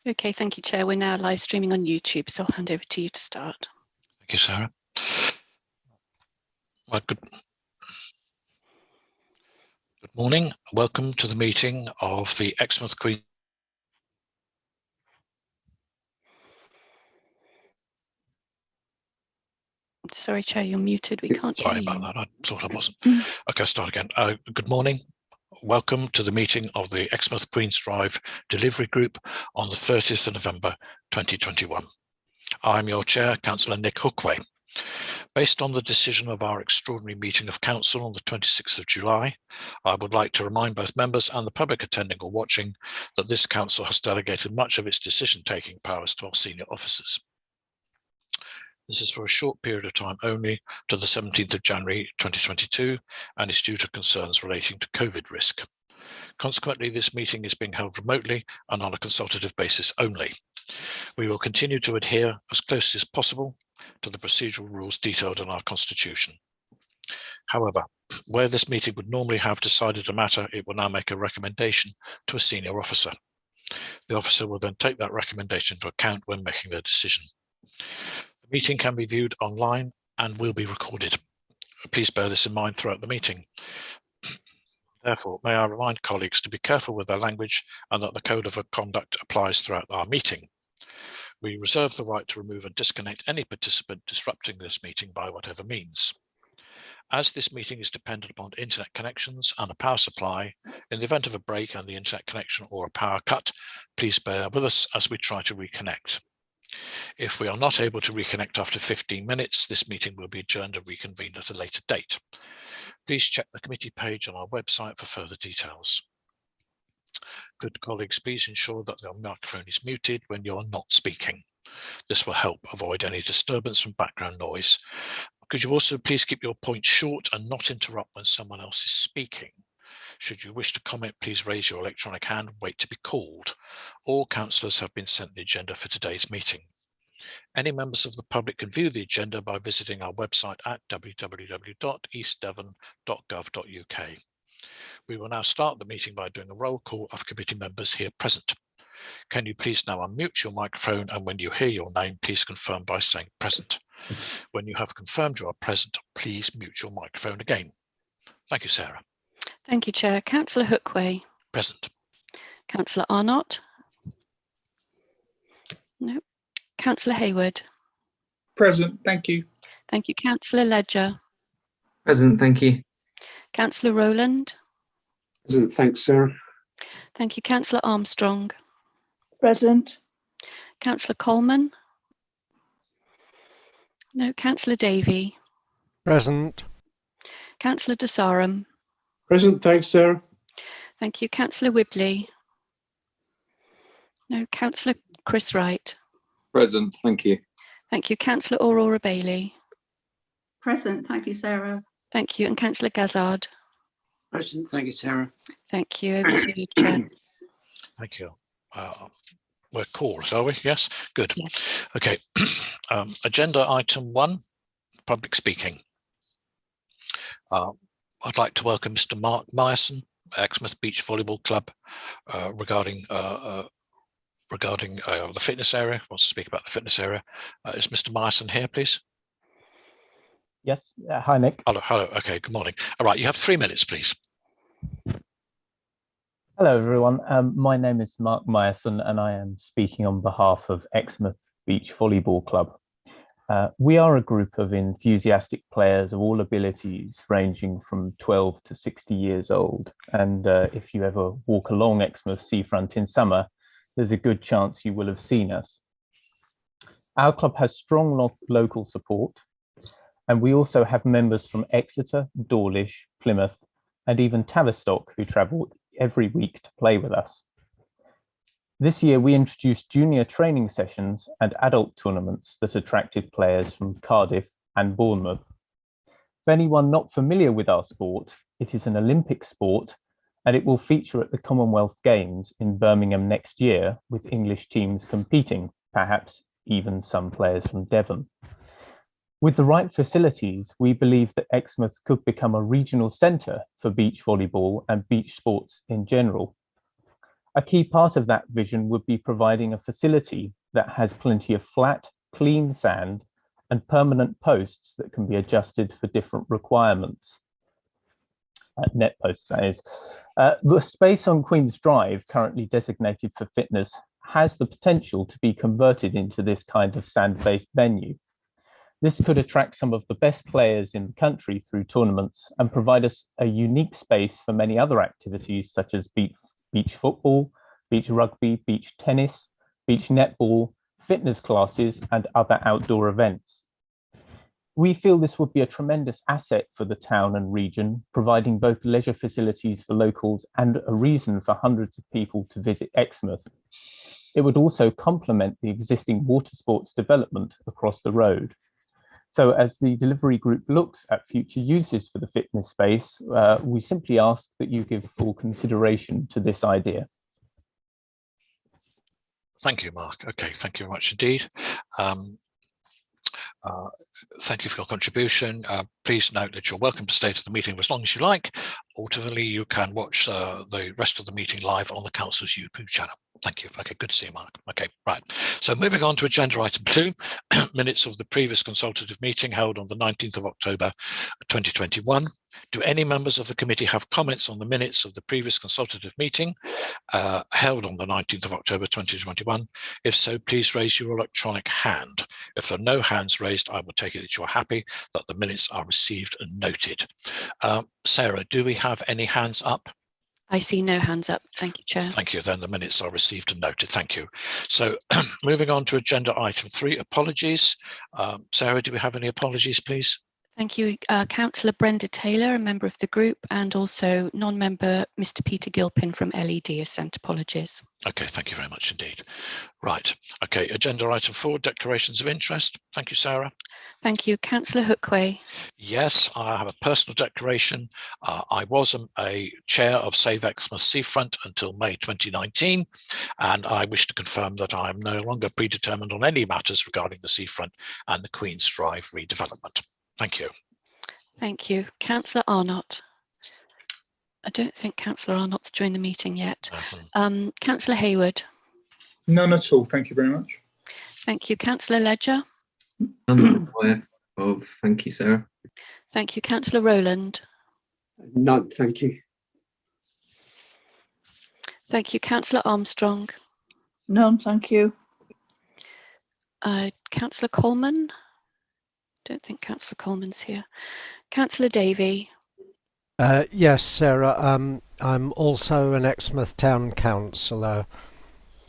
Okay, thank you, Chair. We're now live streaming on YouTube, so I'll hand over to you to start. Thank you, Sarah. Well, good morning. Welcome to the meeting of the Exmouth Queen. Sorry, Chair, you're muted. We can't hear you. Sorry about that. I thought I wasn't. Okay, start again. Good morning. Welcome to the meeting of the Exmouth Queen's Drive Delivery Group on the 30th of November 2021. I'm your Chair, Councillor Nick Hookway. Based on the decision of our extraordinary meeting of Council on the 26th of July, I would like to remind both members and the public attending or watching that this Council has delegated much of its decision-taking powers to our senior officers. This is for a short period of time only to the 17th of January 2022 and is due to concerns relating to COVID risk. Consequently, this meeting is being held remotely and on a consultative basis only. We will continue to adhere as closely as possible to the procedural rules detailed in our Constitution. However, where this meeting would normally have decided a matter, it will now make a recommendation to a senior officer. The officer will then take that recommendation into account when making their decision. The meeting can be viewed online and will be recorded. Please bear this in mind throughout the meeting. Therefore, may I remind colleagues to be careful with their language and that the code of conduct applies throughout our meeting. We reserve the right to remove and disconnect any participant disrupting this meeting by whatever means. As this meeting is dependent upon internet connections and a power supply, in the event of a break in the internet connection or a power cut, please bear with us as we try to reconnect. If we are not able to reconnect after 15 minutes, this meeting will be adjourned and reconvened at a later date. Please check the committee page on our website for further details. Good colleagues, please ensure that your microphone is muted when you're not speaking. This will help avoid any disturbance from background noise. Could you also please keep your points short and not interrupt when someone else is speaking? Should you wish to comment, please raise your electronic hand and wait to be called. All councillors have been sent the agenda for today's meeting. Any members of the public can view the agenda by visiting our website at www.eastdevon.gov.uk. We will now start the meeting by doing a roll call of committee members here present. Can you please now unmute your microphone, and when you hear your name, please confirm by saying present. When you have confirmed you are present, please mute your microphone again. Thank you, Sarah. Thank you, Chair. Councillor Hookway. Present. Councillor Arnott. No. Councillor Hayward. Present, thank you. Thank you. Councillor Ledger. Present, thank you. Councillor Rowland. Present, thanks, Sarah. Thank you. Councillor Armstrong. Present. Councillor Coleman. No. Councillor Davey. Present. Councillor De Sarum. Present, thanks, Sarah. Thank you. Councillor Wibley. No. Councillor Chris Wright. Present, thank you. Thank you. Councillor Aurora Bailey. Present, thank you, Sarah. Thank you. And Councillor Gazard. Present, thank you, Sarah. Thank you. Over to you, Chair. Thank you. We're called, are we? Yes, good. Yes. Okay. Agenda item 1, public speaking. I'd like to welcome Mr. Mark Myerson, Exmouth Beach Volleyball Club, regarding the fitness area. Wants to speak about the fitness area. Is Mr. Myerson here, please? Yes. Hi, Nick. Hello. Okay, good morning. All right, you have 3 minutes, please. Hello, everyone. My name is Mark Myerson, and I am speaking on behalf of Exmouth Beach Volleyball Club. We are a group of enthusiastic players of all abilities, ranging from 12 to 60 years old. And if you ever walk along Exmouth seafront in summer, there's a good chance you will have seen us. Our club has strong local support, and we also have members from Exeter, Dawlish, Plymouth, and even Tavistock who travel every week to play with us. This year, we introduced junior training sessions and adult tournaments that attracted players from Cardiff and Bournemouth. For anyone not familiar with our sport, it is an Olympic sport, and it will feature at the Commonwealth Games in Birmingham next year, with English teams competing, perhaps even some players from Devon. With the right facilities, we believe that Exmouth could become a regional centre for beach volleyball and beach sports in general. A key part of that vision would be providing a facility that has plenty of flat, clean sand and permanent posts that can be adjusted for different requirements. Net posts, that is. The space on Queen's Drive, currently designated for fitness, has the potential to be converted into this kind of sand-based venue. This could attract some of the best players in the country through tournaments and provide us a unique space for many other activities such as beach football, beach rugby, beach tennis, beach netball, fitness classes, and other outdoor events. We feel this would be a tremendous asset for the town and region, providing both leisure facilities for locals and a reason for hundreds of people to visit Exmouth. It would also complement the existing water sports development across the road. So as the delivery group looks at future uses for the fitness space, we simply ask that you give full consideration to this idea. Thank you, Mark. Okay, thank you very much indeed. Thank you for your contribution. Please note that you're welcome to stay to the meeting for as long as you like. Alternatively, you can watch the rest of the meeting live on the Council's YouTube channel. Thank you. Okay, good to see you, Mark. Okay, right. So moving on to agenda item 2, minutes of the previous consultative meeting held on the 19th of October 2021. Do any members of the committee have comments on the minutes of the previous consultative meeting held on the 19th of October 2021? If so, please raise your electronic hand. If there are no hands raised, I will take it that you're happy that the minutes are received and noted. Sarah, do we have any hands up? I see no hands up. Thank you, Chair. Thank you. Then the minutes are received and noted. Thank you. So moving on to agenda item 3, apologies. Sarah, do we have any apologies, please? Thank you. Councillor Brenda Taylor, a member of the group, and also non-member Mr. Peter Gilpin from LED has sent apologies. Okay, thank you very much indeed. Right. Okay, agenda item 4, declarations of interest. Thank you, Sarah. Thank you. Councillor Hookway. Yes, I have a personal declaration. I was a chair of Save Exmouth Seafront until May 2019, and I wish to confirm that I am no longer predetermined on any matters regarding the seafront and the Queen's Drive redevelopment. Thank you. Thank you. Councillor Arnott. I don't think Councillor Arnott's joined the meeting yet. Councillor Hayward. None at all. Thank you very much. Thank you. Councillor Ledger. None that I'm aware of. Thank you, Sarah. Thank you. Councillor Rowland. None, thank you. Thank you. Councillor Armstrong. None, thank you. Councillor Coleman. Don't think Councillor Coleman's here. Councillor Davey. Yes, Sarah. I'm also an Exmouth Town Councillor.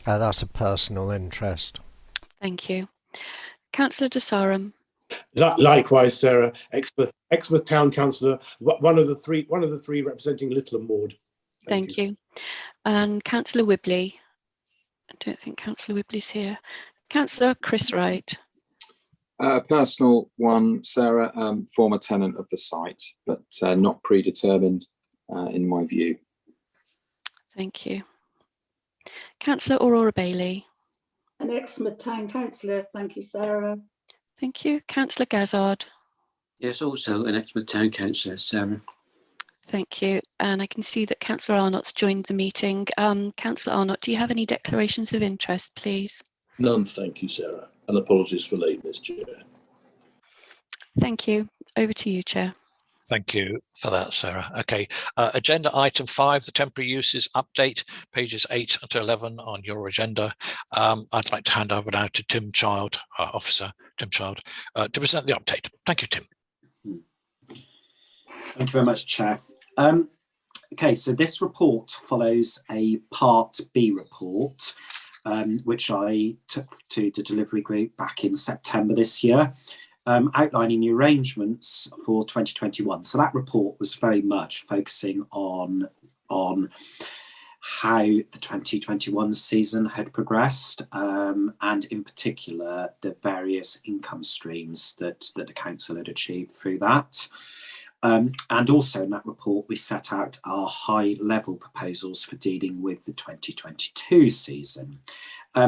That's a personal interest. Thank you. Councillor De Sarum. Likewise, Sarah. Exmouth Town Councillor, one of the three representing Little and Maud. Thank you. And Councillor Wibley. I don't think Councillor Wibley's here. Councillor Chris Wright. Personal one, Sarah, former tenant of the site, but not predetermined in my view. Thank you. Councillor Aurora Bailey. An Exmouth Town Councillor, thank you, Sarah. Thank you. Councillor Gazzard. Yes, also an Exmouth Town Councillor, Sarah. Thank you. And I can see that Councillor Arnott's joined the meeting. Councillor Arnott, do you have any declarations of interest, please? None, thank you, Sarah. And apologies for lateness, Chair. Thank you. Over to you, Chair. Thank you for that, Sarah. Okay, agenda item 5, the temporary uses update, pages 8 to 11 on your agenda. I'd like to hand over now to Tim Child, Officer Tim Child, to present the update. Thank you, Tim. Thank you very much, Chair. Okay, so this report follows a Part B report, which I took to the delivery group back in September this year, outlining the arrangements for 2021. So that report was very much focusing on how the 2021 season had progressed, and in particular the various income streams that the council had achieved through that. And also in that report, we set out our high-level proposals for dealing with the 2022 season.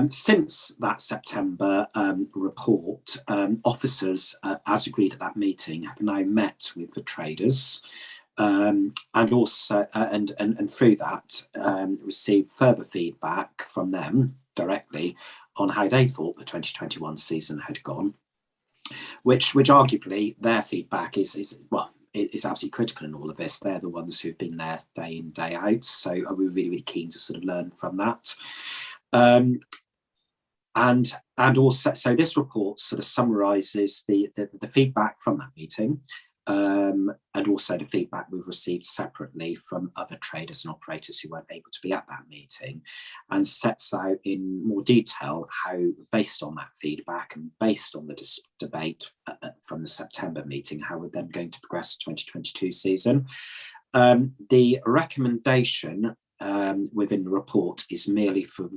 Since that September report, officers, as agreed at that meeting, have now met with the traders and also and through that received further feedback from them directly on how they thought the 2021 season had gone, which arguably their feedback is absolutely critical in all of this. They're the ones who've been there day in, day out, so we're really, really keen to sort of learn from that. And also, so this report sort of summarises the feedback from that meeting, and also the feedback we've received separately from other traders and operators who weren't able to be at that meeting, and sets out in more detail how, based on that feedback and based on the debate from the September meeting, how we're then going to progress the 2022 season. The recommendation within the report is merely for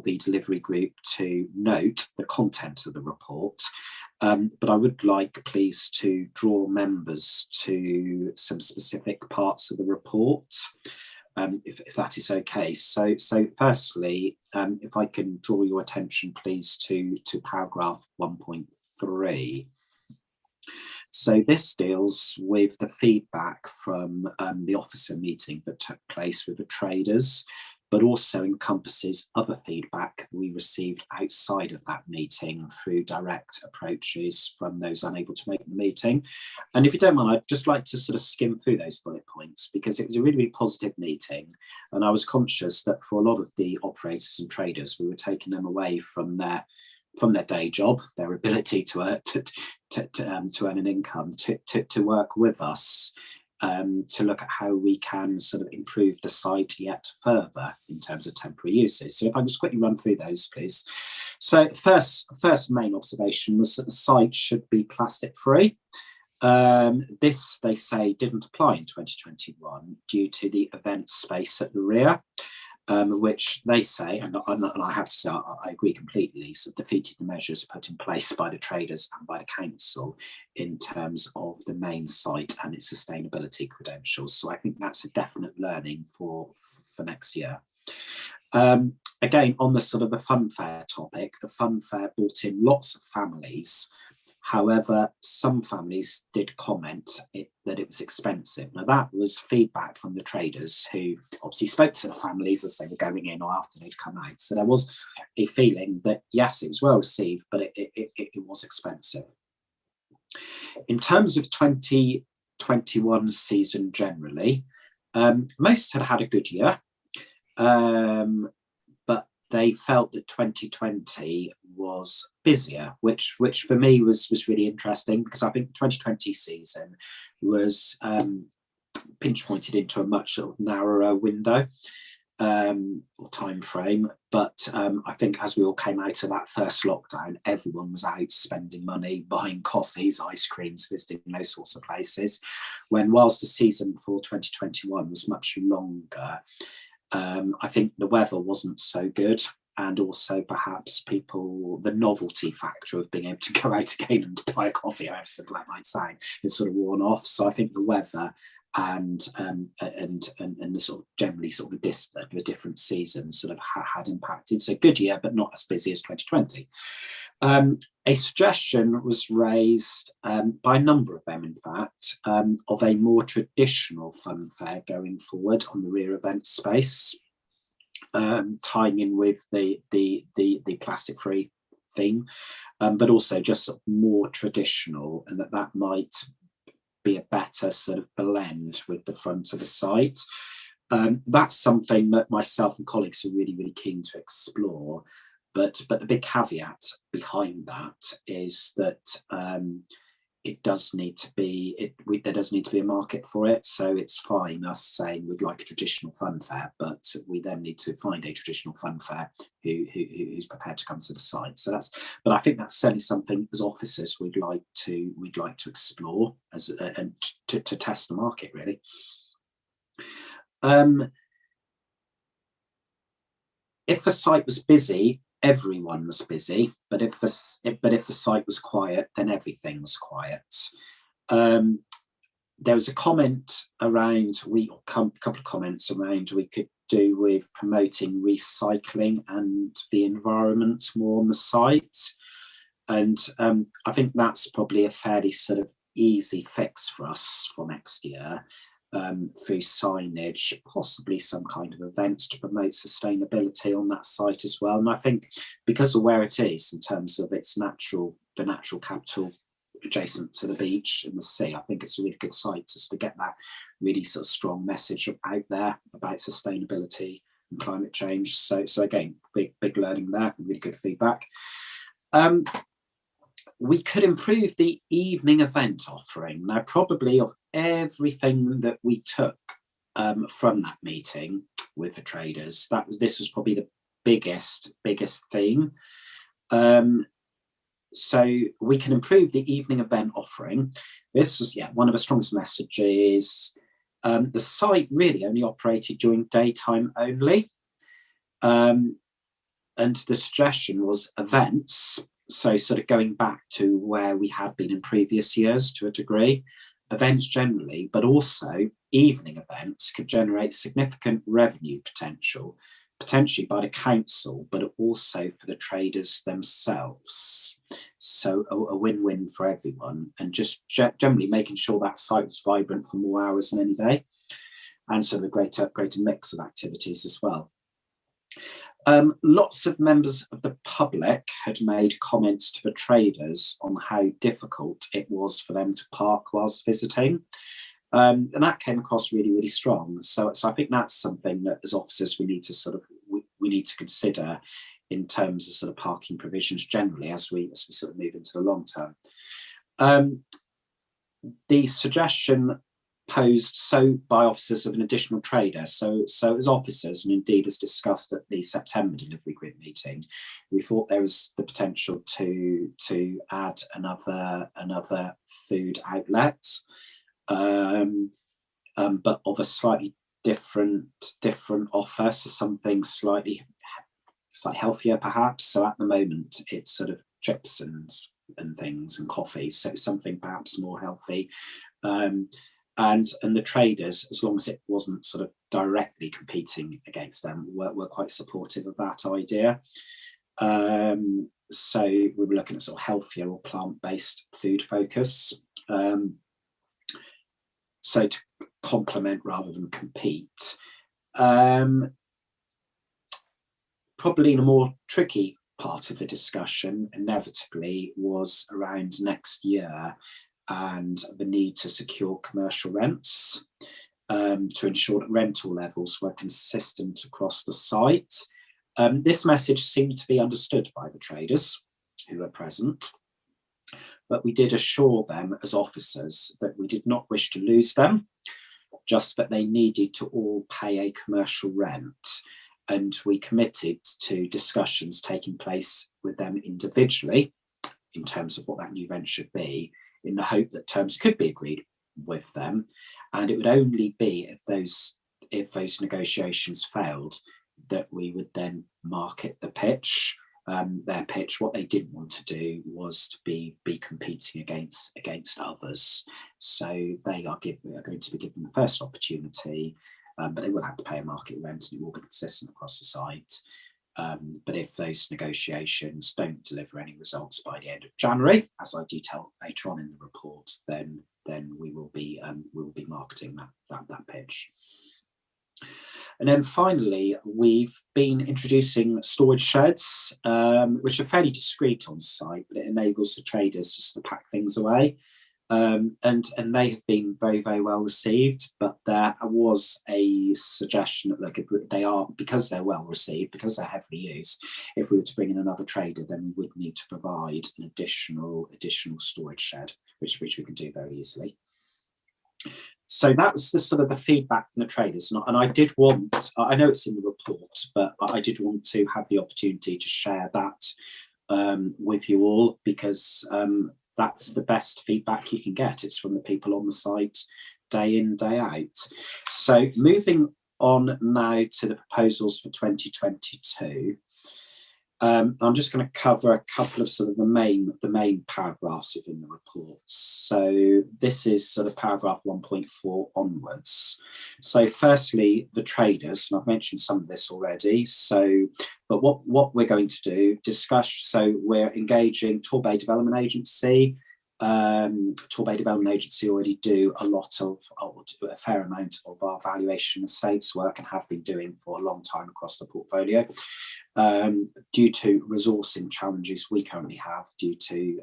the delivery group to note the content of the report, but I would like, please, to draw members to some specific parts of the report, if that is okay. So firstly, if I can draw your attention, please, to paragraph 1.3. So this deals with the feedback from the officer meeting that took place with the traders, but also encompasses other feedback we received outside of that meeting through direct approaches from those unable to make the meeting. And if you don't mind, I'd just like to sort of skim through those bullet points, because it was a really, really positive meeting. And I was conscious that for a lot of the operators and traders, we were taking them away from their day job, their ability to earn an income, to work with us, to look at how we can sort of improve the site yet further in terms of temporary uses. So if I just quickly run through those, please. So first main observation was that the site should be plastic free. This, they say, didn't apply in 2021 due to the event space at the rear. Which they say, and I have to say, I agree completely, so defeated the measures put in place by the traders and by the council in terms of the main site and its sustainability credentials. So I think that's a definite learning for next year. Again, on the sort of the fun fair topic, the fun fair brought in lots of families. However, some families did comment that it was expensive. Now, that was feedback from the traders who obviously spoke to the families as they were going in or after they'd come out. So there was a feeling that, yes, it was well received, but it was expensive. In terms of 2021 season generally, most had a good year, but they felt that 2020 was busier, which for me was really interesting, because I think the 2020 season was pinch pointed into a much sort of narrower window or time frame. But I think as we all came out of that first lockdown, everyone was out spending money, buying coffees, ice creams, visiting those sorts of places. When whilst the season for 2021 was much longer, I think the weather wasn't so good, and also perhaps the novelty factor of being able to go out again and buy a coffee, however simple that might sound, is sort of worn off. So I think the weather and the sort of generally sort of a different season sort of had impacted. So good year, but not as busy as 2020. A suggestion was raised by a number of them, in fact, of a more traditional fun fair going forward on the rear event space, tying in with the plastic-free theme, but also just sort of more traditional, and that might be a better sort of blend with the front of the site. That's something that myself and colleagues are really, really keen to explore. But the big caveat behind that is that there does need to be a market for it. So it's fine us saying we'd like a traditional fun fair, but we then need to find a traditional fun fair who's prepared to come to the site. So but I think that's certainly something as officers we'd like to explore and to test the market, really. If the site was busy, everyone was busy, but if the site was quiet, then everything was quiet. There was a comment around a couple of comments around we could do with promoting recycling and the environment more on the site, and I think that's probably a fairly sort of easy fix for us for next year. through signage, possibly some kind of events to promote sustainability on that site as well. And I think because of where it is in terms of its the natural capital adjacent to the beach and the sea, I think it's a really good site to get that really sort of strong message out there about sustainability and climate change. So again, big learning there, really good feedback. We could improve the evening event offering. Now, probably of everything that we took from that meeting with the traders, this was probably the biggest theme. So we can improve the evening event offering. This was one of the strongest messages. The site really only operated during daytime only, and the suggestion was events. So sort of going back to where we had been in previous years to a degree, events generally, but also evening events could generate significant revenue potential, potentially by the council, but also for the traders themselves. So a win-win for everyone, and just generally making sure that site was vibrant for more hours than any day, and sort of a greater mix of activities as well. Lots of members of the public had made comments to the traders on how difficult it was for them to park whilst visiting. And that came across really, really strong. So I think that's something that as officers we need to we need to consider in terms of sort of parking provisions generally as we sort of move into the long term. The suggestion posed by officers of an additional trader. So as officers, and indeed as discussed at the September delivery group meeting, we thought there was the potential to add another food outlet, but of a slightly different offer, so something slightly healthier perhaps. So at the moment it's sort of chips and things and coffee, so something perhaps more healthy. And the traders, as long as it wasn't sort of directly competing against them, were quite supportive of that idea. So we were looking at sort of healthier or plant-based food focus. So to complement rather than compete. Probably in a more tricky part of the discussion, inevitably, was around next year and the need to secure commercial rents to ensure that rental levels were consistent across the site. This message seemed to be understood by the traders who were present, but we did assure them as officers that we did not wish to lose them, just that they needed to all pay a commercial rent. And we committed to discussions taking place with them individually in terms of what that new rent should be, in the hope that terms could be agreed with them. And it would only be if those negotiations failed that we would then market the pitch. Their pitch, what they didn't want to do was to be competing against others. So they are going to be given the first opportunity, but they will have to pay a market rent and it will be consistent across the site. But if those negotiations don't deliver any results by the end of January, as I detail later on in the report, then we will be marketing that pitch. And then finally, we've been introducing storage sheds, which are fairly discreet on site, but it enables the traders just to pack things away. And they have been very, very well received, but there was a suggestion that because they're well received, because they're heavily used, if we were to bring in another trader, then we would need to provide an additional storage shed, which we can do very easily. So that was the sort of the feedback from the traders, and I did want, I know it's in the report, but I did want to have the opportunity to share that with you all, because that's the best feedback you can get. It's from the people on the site day in, day out. So moving on now to the proposals for 2022. I'm just going to cover a couple of sort of the main paragraphs within the report. So this is sort of paragraph 1.4 onwards. So firstly, the traders, and I've mentioned some of this already. But what we're going to do, discuss, so we're engaging Torbay Development Agency, Torbay Development Agency already do a fair amount of our valuation estates work and have been doing for a long time across the portfolio. Due to resourcing challenges we currently have due to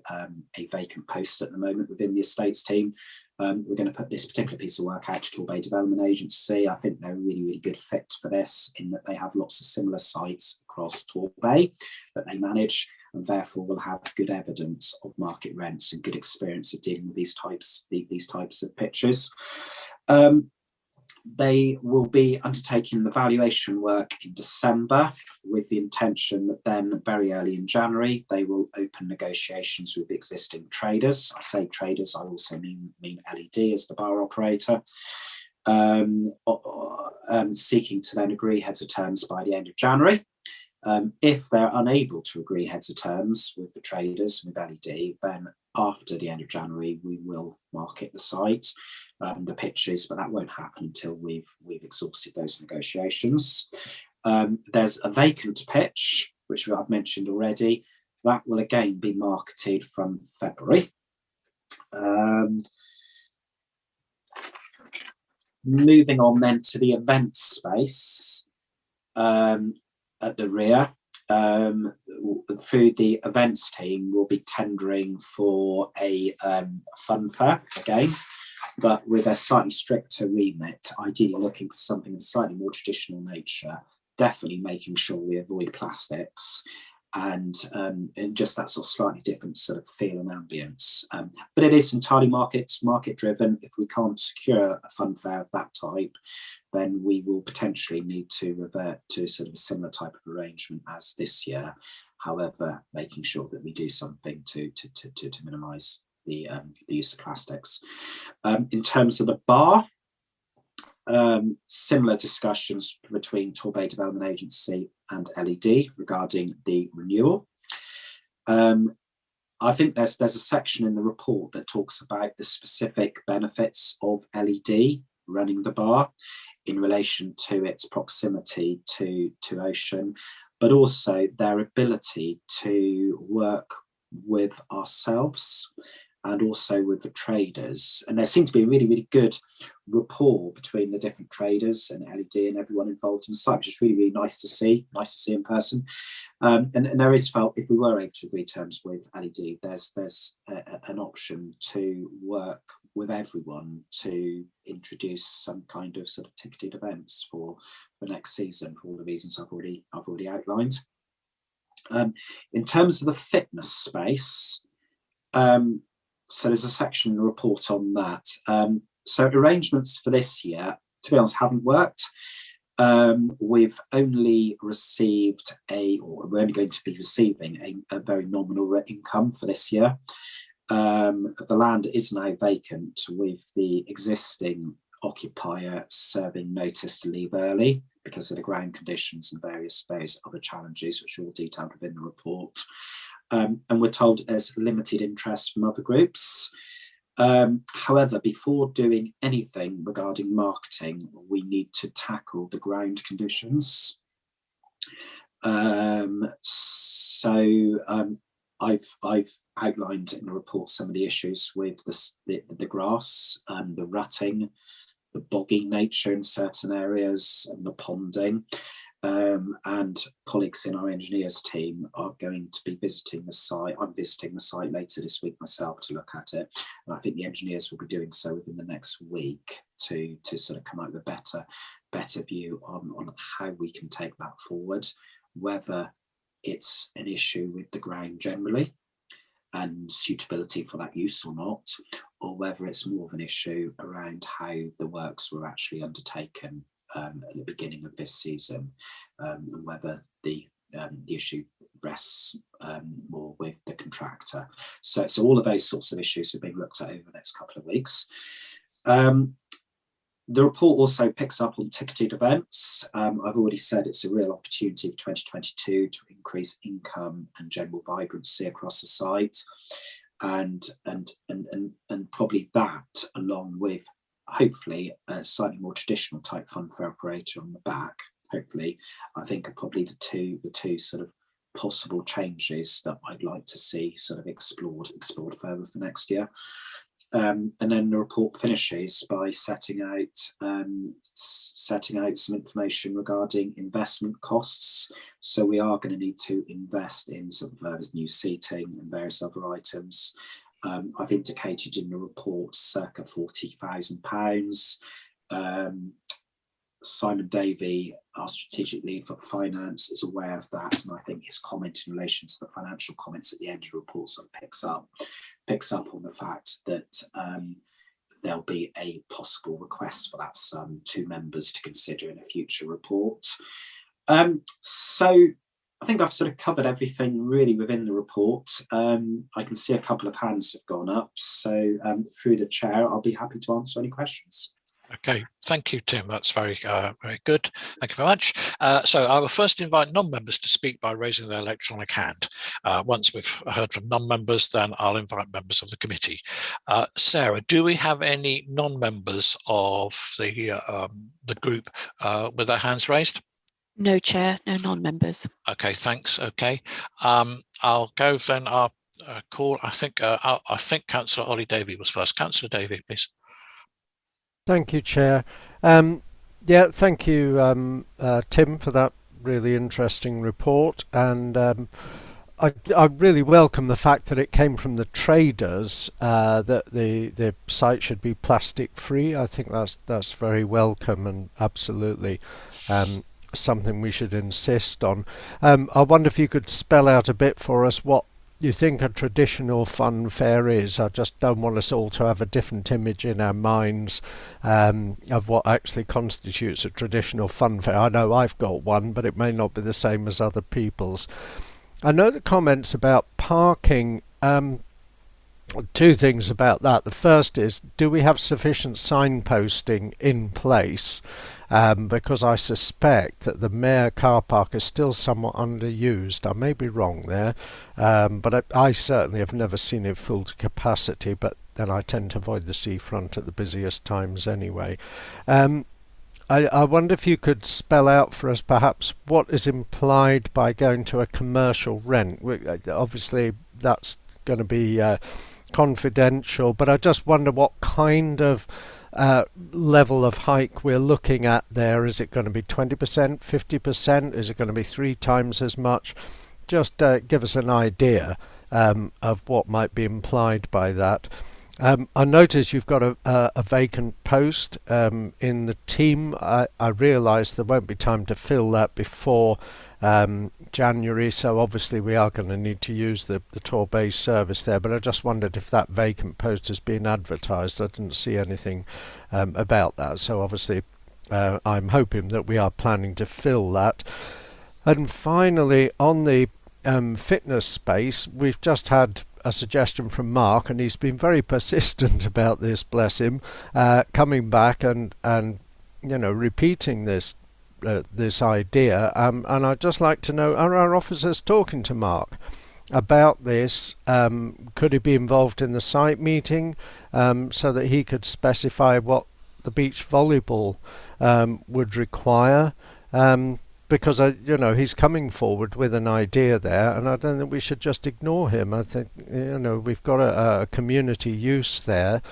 a vacant post at the moment within the estates team, we're going to put this particular piece of work out to Torbay Development Agency. I think they're a really, really good fit for this in that they have lots of similar sites across Torbay that they manage, and therefore will have good evidence of market rents and good experience of dealing with these types of pitches. They will be undertaking the valuation work in December with the intention that then very early in January, they will open negotiations with existing traders. I say traders, I also mean LED as the bar operator, seeking to then agree heads of terms by the end of January. If they're unable to agree heads of terms with the traders, with LED, then after the end of January, we will market the site, the pitches, but that won't happen until we've exhausted those negotiations. There's a vacant pitch, which I've mentioned already. That will again be marketed from February. Moving on then to the event space at the rear. Through the events team, we'll be tendering for a fun fair again, but with a slightly stricter remit, ideally looking for something of a slightly more traditional nature, definitely making sure we avoid plastics and just that sort of slightly different sort of feel and ambience. But it is entirely market driven. If we can't secure a fun fair of that type, then we will potentially need to revert to sort of a similar type of arrangement as this year. However, making sure that we do something to minimise the use of plastics. In terms of the bar, similar discussions between Torbay Development Agency and LED regarding the renewal. I think there's a section in the report that talks about the specific benefits of LED running the bar in relation to its proximity to ocean, but also their ability to work with ourselves and also with the traders. And there seemed to be a really, really good rapport between the different traders and LED and everyone involved in the site, which is really, really nice to see in person. And there is felt, if we were able to agree terms with LED, there's an option to work with everyone to introduce some kind of sort of ticketed events for the next season for all the reasons I've already outlined. In terms of the fitness space, so there's a section in the report on that. So arrangements for this year, to be honest, haven't worked. We've only received we're only going to be receiving a very nominal income for this year. The land is now vacant with the existing occupier serving notice to leave early because of the ground conditions and various other challenges, which are all detailed within the report. And we're told there's limited interest from other groups. However, before doing anything regarding marketing, we need to tackle the ground conditions. I've outlined in the report some of the issues with the grass and the rutting, the boggy nature in certain areas, and the ponding. And colleagues in our engineers team are going to be visiting the site. I'm visiting the site later this week myself to look at it. And I think the engineers will be doing so within the next week to sort of come up with a better view on how we can take that forward, whether it's an issue with the ground generally and suitability for that use or not, or whether it's more of an issue around how the works were actually undertaken at the beginning of this season, and whether the issue rests more with the contractor. So all of those sorts of issues are being looked at over the next couple of weeks. The report also picks up on ticketed events. I've already said it's a real opportunity for 2022 to increase income and general vibrancy across the site, and probably that, along with hopefully a slightly more traditional type fun fair operator on the back, hopefully, I think are probably the two sort of possible changes that I'd like to see sort of explored further for next year. And then the report finishes by setting out some information regarding investment costs. So we are going to need to invest in sort of various new seating and various other items. I've indicated in the report circa £40,000. Simon Davey, our strategic lead for finance, is aware of that, and I think his comment in relation to the financial comments at the end of the report sort of picks up on the fact that there'll be a possible request for that sum to members to consider in a future report. So I think I've sort of covered everything really within the report. I can see a couple of hands have gone up, so through the chair, I'll be happy to answer any questions. Okay, thank you, Tim. That's very good. Thank you very much. So I will first invite non-members to speak by raising their electronic hand. Once we've heard from non-members, then I'll invite members of the committee. Sarah, do we have any non-members of the group with their hands raised? No, Chair, no non-members. Okay, thanks. Okay, I'll go then. I'll call. I think Councillor Ollie Davey was first. Councillor Davey, please. Thank you, Chair. Yeah, thank you, Tim, for that really interesting report. And I really welcome the fact that it came from the traders, that the site should be plastic free. I think that's very welcome and absolutely something we should insist on. I wonder if you could spell out a bit for us what you think a traditional fun fair is. I just don't want us all to have a different image in our minds of what actually constitutes a traditional fun fair. I know I've got one, but it may not be the same as other people's. I know the comments about parking, two things about that. The first is, do we have sufficient signposting in place? Because I suspect that the Mayor car park is still somewhat underused. I may be wrong there, but I certainly have never seen it full to capacity, but then I tend to avoid the seafront at the busiest times anyway. I wonder if you could spell out for us perhaps what is implied by going to a commercial rent. Obviously that's going to be confidential, but I just wonder what kind of level of hike we're looking at there. Is it going to be 20%, 50%? Is it going to be 3 times as much? Just give us an idea of what might be implied by that. I notice you've got a vacant post in the team. I realise there won't be time to fill that before January, so obviously we are going to need to use the tour-based service there, but I just wondered if that vacant post has been advertised. I didn't see anything about that, so obviously I'm hoping that we are planning to fill that. And finally, on the fitness space, we've just had a suggestion from Mark, and he's been very persistent about this, bless him, coming back and you know, repeating this idea, and I'd just like to know, are our officers talking to Mark about this? Could he be involved in the site meeting so that he could specify what the beach volleyball would require? Because you know, he's coming forward with an idea there, and I don't think we should just ignore him. I think, you know, we've got a community use there,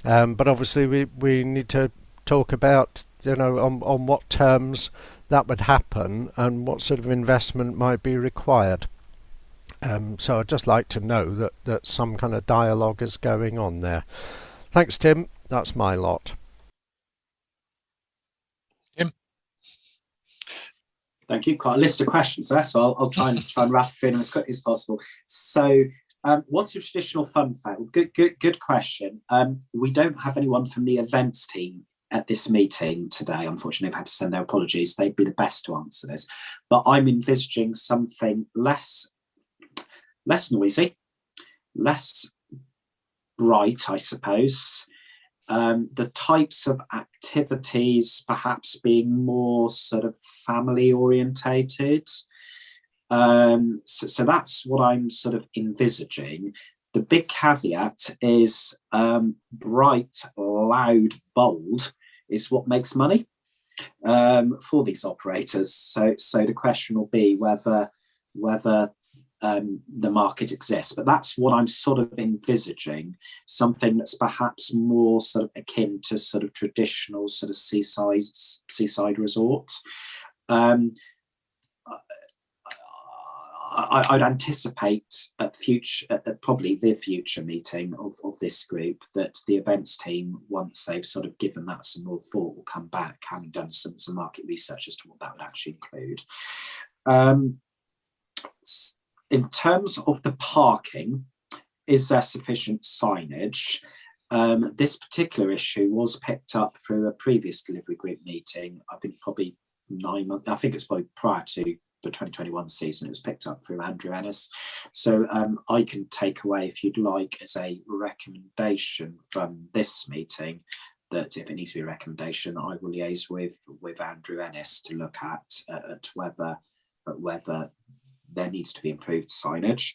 but obviously we need to talk about, you know, on what terms that would happen and what sort of investment might be required. So I'd just like to know that some kind of dialogue is going on there. Thanks, Tim. That's my lot. Tim. Thank you. Quite a list of questions there, so I'll try and wrap it in as quickly as possible. So, what's your traditional fun fair? Good question. We don't have anyone from the events team at this meeting today. Unfortunately, I've had to send their apologies. They'd be the best to answer this, but I'm envisaging something less noisy, less bright, I suppose. The types of activities perhaps being more sort of family orientated. So that's what I'm sort of envisaging. The big caveat is bright, loud, bold is what makes money for these operators. So the question will be whether whether the market exists. But that's what I'm sort of envisaging, something that's perhaps more sort of akin to sort of traditional sort of seaside resorts. I'd anticipate probably the future meeting of this group that the events team, once they've sort of given that some more thought, will come back, having done some market research as to what that would actually include. In terms of the parking, is there sufficient signage? This particular issue was picked up through a previous delivery group meeting. I think probably 9 months. I think it's probably prior to the 2021 season. It was picked up through Andrew Ennis. So I can take away, if you'd like, as a recommendation from this meeting, that if it needs to be a recommendation, I will liaise with Andrew Ennis to look at whether there needs to be improved signage.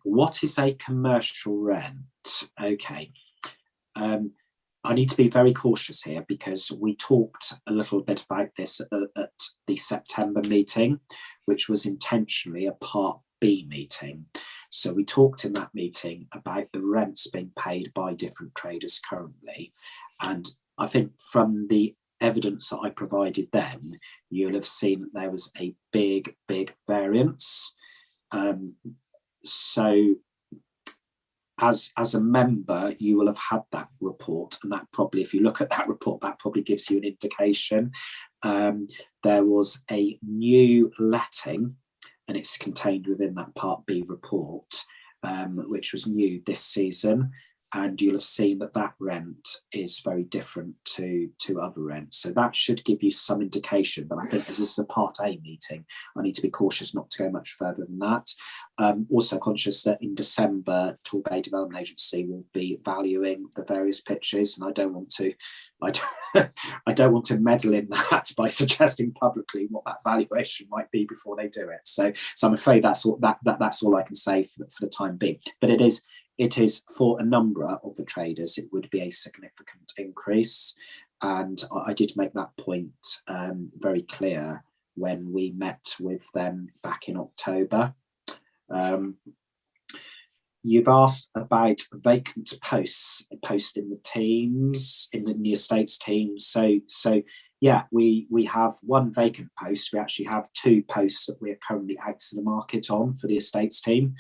What is a commercial rent? Okay. I need to be very cautious here because we talked a little bit about this at the September meeting, which was intentionally a Part B meeting. So we talked in that meeting about the rents being paid by different traders currently. And I think from the evidence that I provided then, you'll have seen that there was a big variance. So as a member, you will have had that report, and that probably, if you look at that report, that probably gives you an indication. There was a new letting, and it's contained within that Part B report, which was new this season. And you'll have seen that that rent is very different to other rents. So that should give you some indication. But I think as this is a Part A meeting, I need to be cautious not to go much further than that. Also conscious that in December, Torbay Development Agency will be valuing the various pitches, and I don't want to meddle in that by suggesting publicly what that valuation might be before they do it. So I'm afraid that's all I can say for the time being. But it is for a number of the traders, it would be a significant increase. And I did make that point very clear when we met with them back in October. You've asked about vacant posts in the teams, in the estates team. So yeah, we have one vacant post. We actually have 2 posts that we are currently out to the market on for the estates team.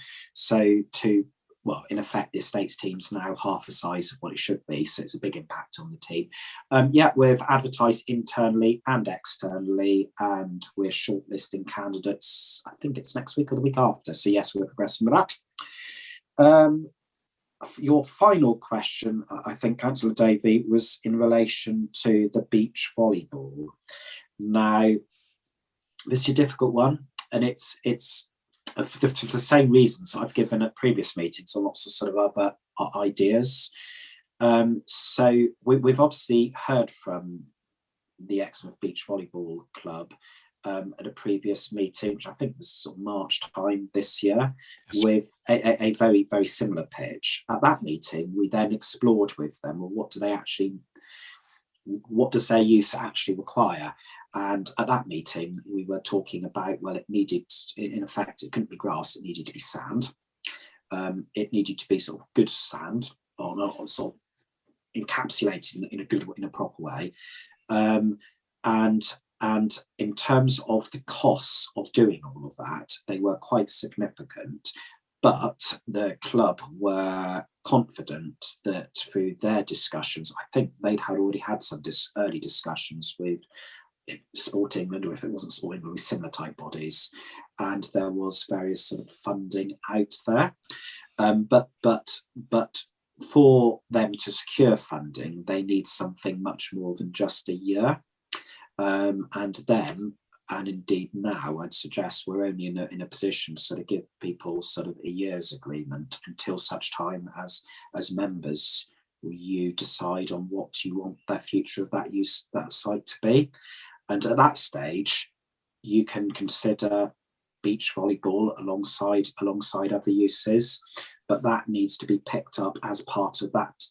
Well, in effect, the estates team's now half the size of what it should be, so it's a big impact on the team. Yeah, we've advertised internally and externally, and we're shortlisting candidates. I think it's next week or the week after. So yes, we're progressing with that. Your final question, I think, Councillor Davey, was in relation to the beach volleyball. Now, this is a difficult one, and it's for the same reasons I've given at previous meetings and lots of sort of other ideas. So we've obviously heard from the Exmouth Beach Volleyball Club at a previous meeting, which I think was sort of March time this year, with a very, very similar pitch. At that meeting, we then explored with them, well, what does their use actually require? And at that meeting, we were talking about, well, it needed, in effect, it couldn't be grass, it needed to be sand. It needed to be sort of good sand, or not sort of encapsulated in a proper way. And in terms of the costs of doing all of that, they were quite significant. But the club were confident that through their discussions, I think they'd already had some early discussions with Sport England, or if it wasn't Sport England, with similar type bodies, and there was various sort of funding out there. But for them to secure funding, they need something much more than just a year. And indeed now, I'd suggest we're only in a position to sort of give people sort of a year's agreement until such time as members you decide on what you want the future of that site to be. And at that stage, you can consider beach volleyball alongside other uses, but that needs to be picked up as part of that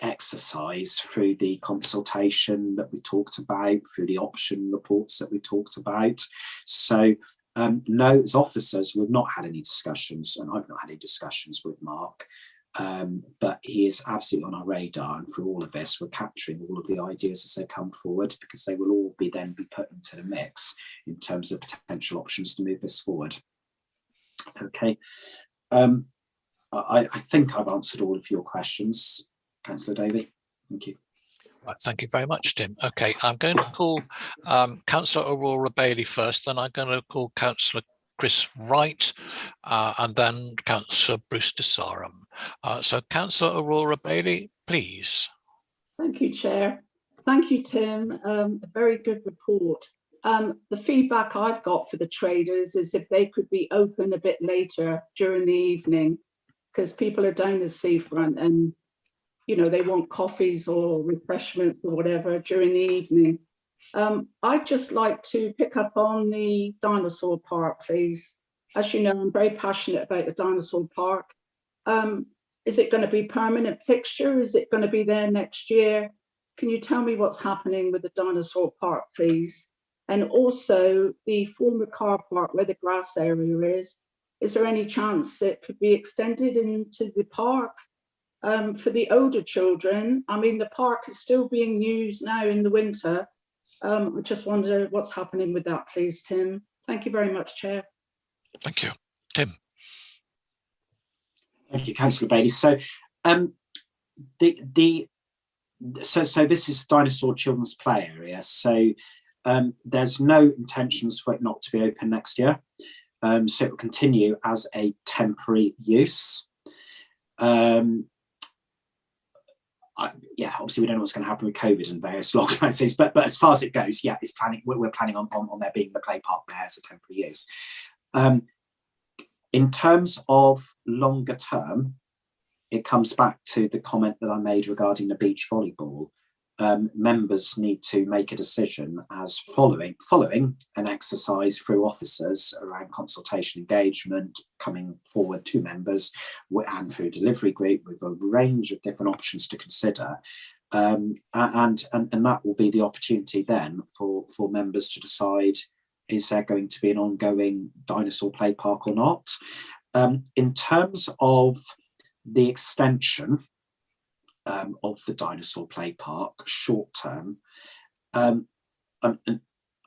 exercise through the consultation that we talked about, through the option reports that we talked about. So No, as officers, we've not had any discussions, and I've not had any discussions with Mark, but he is absolutely on our radar, and through all of this, we're capturing all of the ideas as they come forward, because they will all then be put into the mix in terms of potential options to move this forward. Okay, I think I've answered all of your questions, Councillor Davey. Thank you. Right, thank you very much, Tim. Okay, I'm going to call Councillor Aurora Bailey first, then I'm going to call Councillor Chris Wright, and then Councillor Bruce DeSarum. So Councillor Aurora Bailey, please. Thank you, Chair. Thank you, Tim. A very good report. The feedback I've got for the traders is if they could be open a bit later during the evening, because people are down the seafront and they want coffees or refreshments or whatever during the evening. I'd just like to pick up on the Dinosaur Park, please. As you know, I'm very passionate about the Dinosaur Park. Is it going to be permanent fixture? Is it going to be there next year? Can you tell me what's happening with the Dinosaur Park, please? And also the former car park where the grass area is there any chance it could be extended into the park? For the older children, I mean, the park is still being used now in the winter. I just wonder what's happening with that, please, Tim. Thank you very much, Chair. Thank you. Tim. Thank you, Councillor Bailey. So, so this is Dinosaur Children's Play Area. So there's no intentions for it not to be open next year. So it will continue as a temporary use. Yeah, obviously we don't know what's going to happen with COVID and various lockdowns, but as far as it goes, yeah, we're planning on there being the play park there as a temporary use. In terms of longer term, it comes back to the comment that I made regarding the beach volleyball. Members need to make a decision as following an exercise through officers around consultation engagement, coming forward to members and through delivery group with a range of different options to consider. And that will be the opportunity then for members to decide, is there going to be an ongoing dinosaur play park or not? In terms of the extension of the dinosaur play park short term, and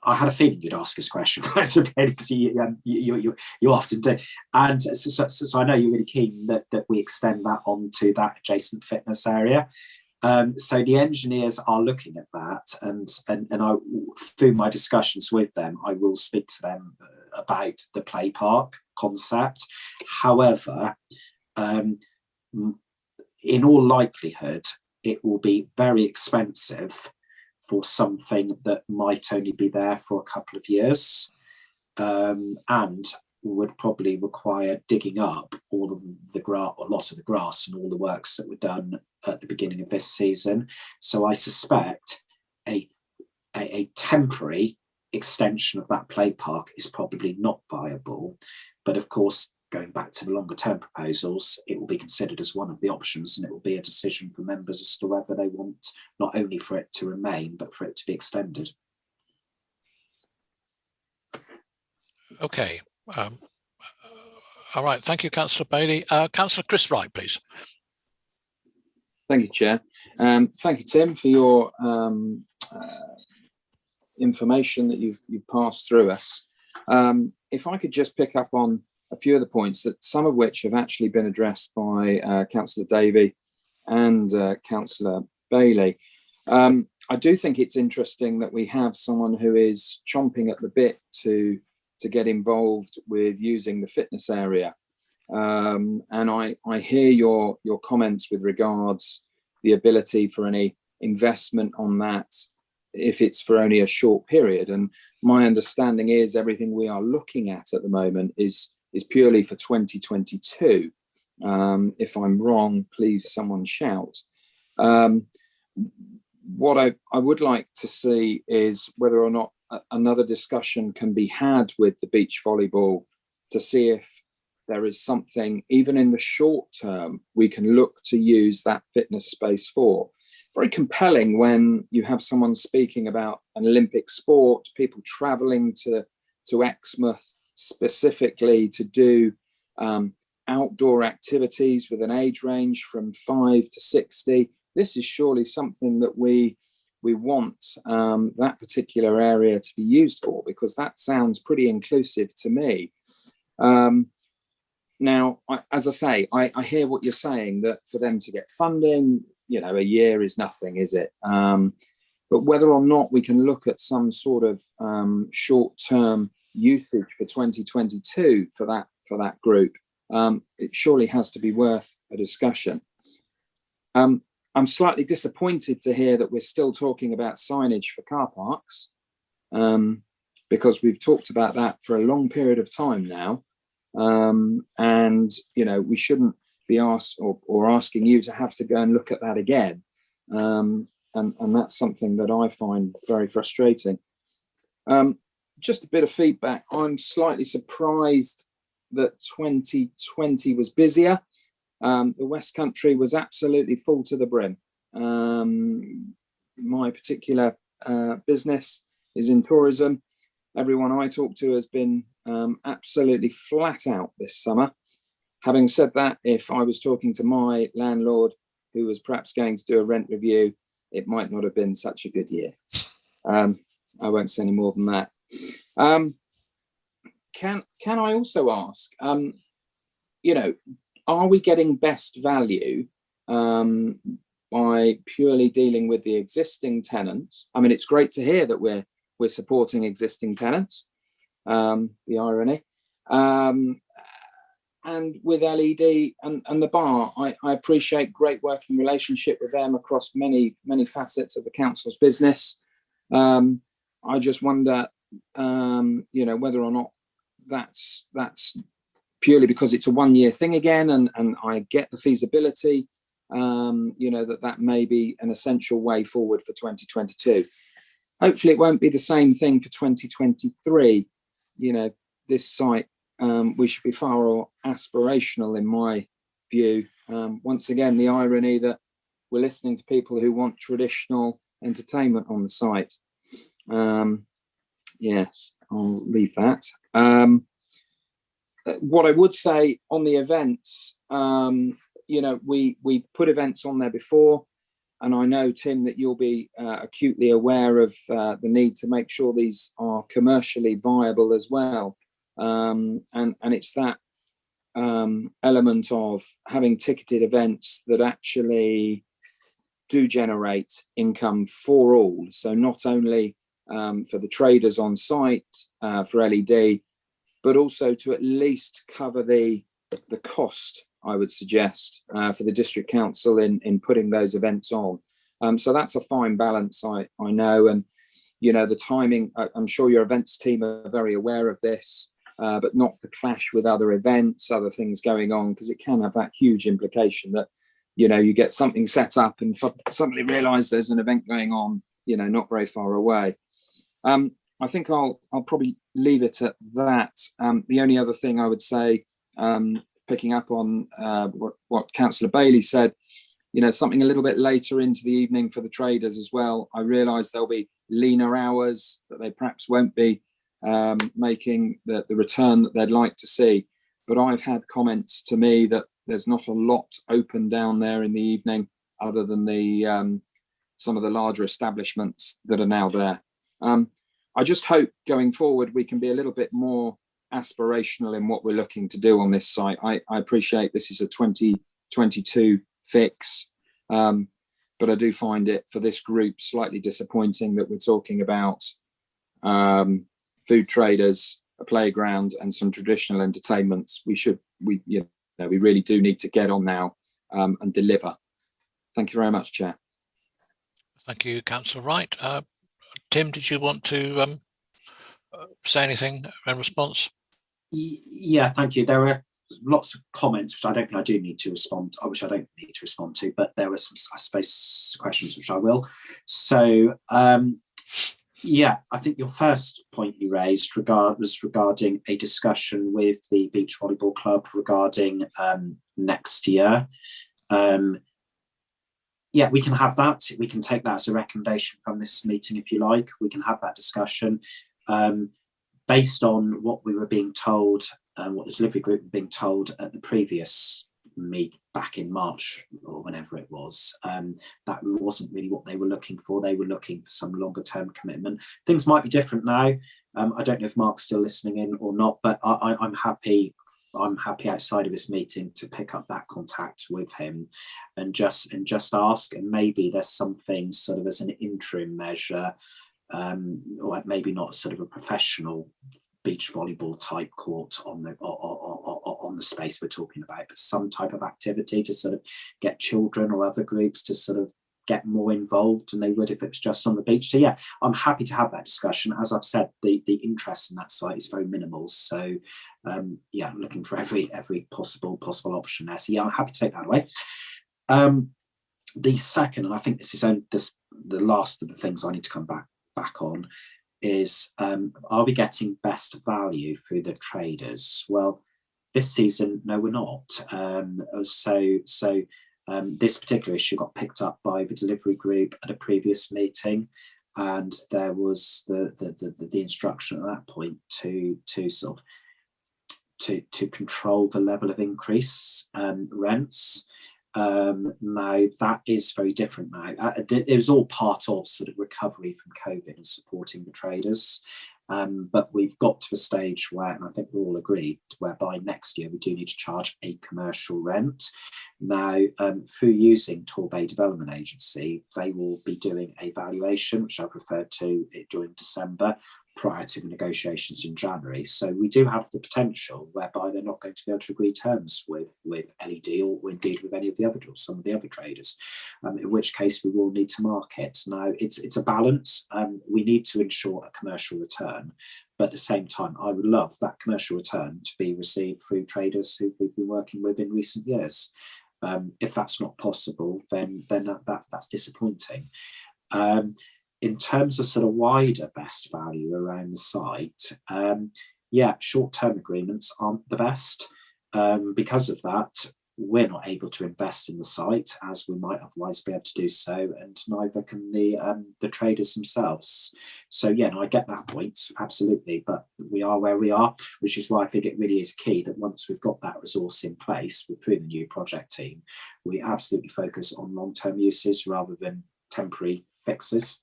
I had a feeling you'd ask this question because you often do, and so I know you're really keen that we extend that onto that adjacent fitness area. So the engineers are looking at that, and I, through my discussions with them, I will speak to them about the play park concept. However, in all likelihood, it will be very expensive for something that might only be there for a couple of years, and would probably require digging up all of the grass, a lot of the grass, and all the works that were done at the beginning of this season. So I suspect a temporary extension of that play park is probably not viable. But of course, going back to the longer term proposals, it will be considered as one of the options, and it will be a decision for members as to whether they want not only for it to remain, but for it to be extended. Okay. All right. Thank you, Councillor Bailey. Councillor Chris Wright, please. Thank you, Chair. Thank you, Tim, for your information that you've passed through us. If I could just pick up on a few of the points, that some of which have actually been addressed by Councillor Davey and Councillor Bailey. I do think it's interesting that we have someone who is chomping at the bit to get involved with using the fitness area. And I hear your comments with regards the ability for any investment on that if it's for only a short period. And my understanding is everything we are looking at the moment is purely for 2022. If I'm wrong, please someone shout. What I would like to see is whether or not another discussion can be had with the beach volleyball to see if there is something, even in the short term, we can look to use that fitness space for. Very compelling when you have someone speaking about an Olympic sport, people travelling to Exmouth specifically to do outdoor activities with an age range from 5 to 60. This is surely something that we want that particular area to be used for, because that sounds pretty inclusive to me. Now, as I say, I hear what you're saying, that for them to get funding, a year is nothing, is it? But whether or not we can look at some sort of short-term usage for 2022 for that group, it surely has to be worth a discussion. I'm slightly disappointed to hear that we're still talking about signage for car parks, because we've talked about that for a long period of time now. And we shouldn't be asked or asking you to have to go and look at that again. And that's something that I find very frustrating. Just a bit of feedback. I'm slightly surprised that 2020 was busier. The West Country was absolutely full to the brim. My particular business is in tourism. Everyone I talk to has been absolutely flat out this summer. Having said that, if I was talking to my landlord who was perhaps going to do a rent review, it might not have been such a good year. I won't say any more than that. Can I also ask, are we getting best value by purely dealing with the existing tenants? I mean, it's great to hear that we're supporting existing tenants, the irony. And with LED and the bar, I appreciate great working relationship with them across many facets of the council's business. I just wonder, whether or not that's purely because it's a one-year thing again, and I get the feasibility, that may be an essential way forward for 2022. Hopefully it won't be the same thing for 2023. This site, we should be far more aspirational in my view. Once again, the irony that we're listening to people who want traditional entertainment on the site. Yes, I'll leave that. What I would say on the events, we put events on there before, and I know, Tim, that you'll be acutely aware of the need to make sure these are commercially viable as well. And it's that element of having ticketed events that actually do generate income for all. So not only for the traders on site for LED, but also to at least cover the cost, I would suggest, for the district council in putting those events on. So that's a fine balance, I know. And, the timing, I'm sure your events team are very aware of this, but not to clash with other events, other things going on, because it can have that huge implication that, you get something set up and suddenly realise there's an event going on, not very far away. I think I'll probably leave it at that. The only other thing I would say, picking up on what Councillor Bailey said, something a little bit later into the evening for the traders as well. I realise there'll be leaner hours, that they perhaps won't be making the return that they'd like to see. But I've had comments to me that there's not a lot open down there in the evening, other than the some of the larger establishments that are now there. I just hope going forward we can be a little bit more aspirational in what we're looking to do on this site. I appreciate this is a 2022 fix, but I do find it for this group slightly disappointing that we're talking about food traders, a playground, and some traditional entertainments. We really do need to get on now and deliver. Thank you very much, Chair. Thank you, Councillor Wright. Tim, did you want to say anything in response? Yeah, thank you. There were lots of comments which I don't think I do need to respond, which I don't need to respond to, but there were some, I suppose, questions which I will. So, yeah, I think your first point you raised was regarding a discussion with the Beach Volleyball Club regarding next year. Yeah, we can have that. We can take that as a recommendation from this meeting, if you like. We can have that discussion. based on what we were being told, what the delivery group were being told at the previous meet back in March or whenever it was, that wasn't really what they were looking for. They were looking for some longer term commitment. Things might be different now. I don't know if Mark's still listening in or not, but I'm happy outside of this meeting to pick up that contact with him and just ask, and maybe there's something sort of as an interim measure, or maybe not sort of a professional beach volleyball type court on the space we're talking about, but some type of activity to sort of get children or other groups to sort of get more involved than they would if it was just on the beach. So yeah, I'm happy to have that discussion. As I've said, the interest in that site is very minimal. So yeah, I'm looking for every possible option there. So yeah, I'm happy to take that away. The second, and I think this is the last of the things I need to come back on, is are we getting best value through the traders? Well, this season, no, we're not. This particular issue got picked up by the delivery group at a previous meeting, and there was the instruction at that point to control the level of increase rents. Now that is very different now. It was all part of sort of recovery from COVID and supporting the traders. But we've got to a stage where, and I think we're all agreed, whereby next year we do need to charge a commercial rent. Now, through using Torbay Development Agency, they will be doing a valuation, which I've referred to during December, prior to the negotiations in January. So we do have the potential whereby they're not going to be able to agree terms with LED or indeed with any of the other, some of the other traders, in which case we will need to market. Now it's a balance. We need to ensure a commercial return, but at the same time, I would love that commercial return to be received through traders who we've been working with in recent years. If that's not possible, then that's disappointing. In terms of sort of wider best value around the site, yeah, short-term agreements aren't the best. Because of that, we're not able to invest in the site as we might otherwise be able to do so, and neither can the traders themselves. So yeah, no, I get that point, absolutely, but we are where we are, which is why I think it really is key that once we've got that resource in place through the new project team, we absolutely focus on long-term uses rather than temporary fixes.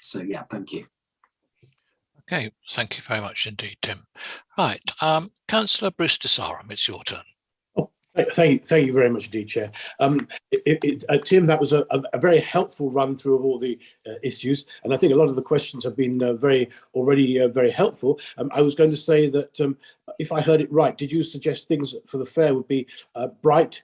So yeah, thank you. Okay, thank you very much indeed, Tim. Right, Councillor Bruce DeSarum, it's your turn. Oh, thank you very much indeed, Chair. Tim, that was a very helpful run through of all the issues, and I think a lot of the questions have been very helpful. I was going to say that if I heard it right, did you suggest things for the fair would be bright,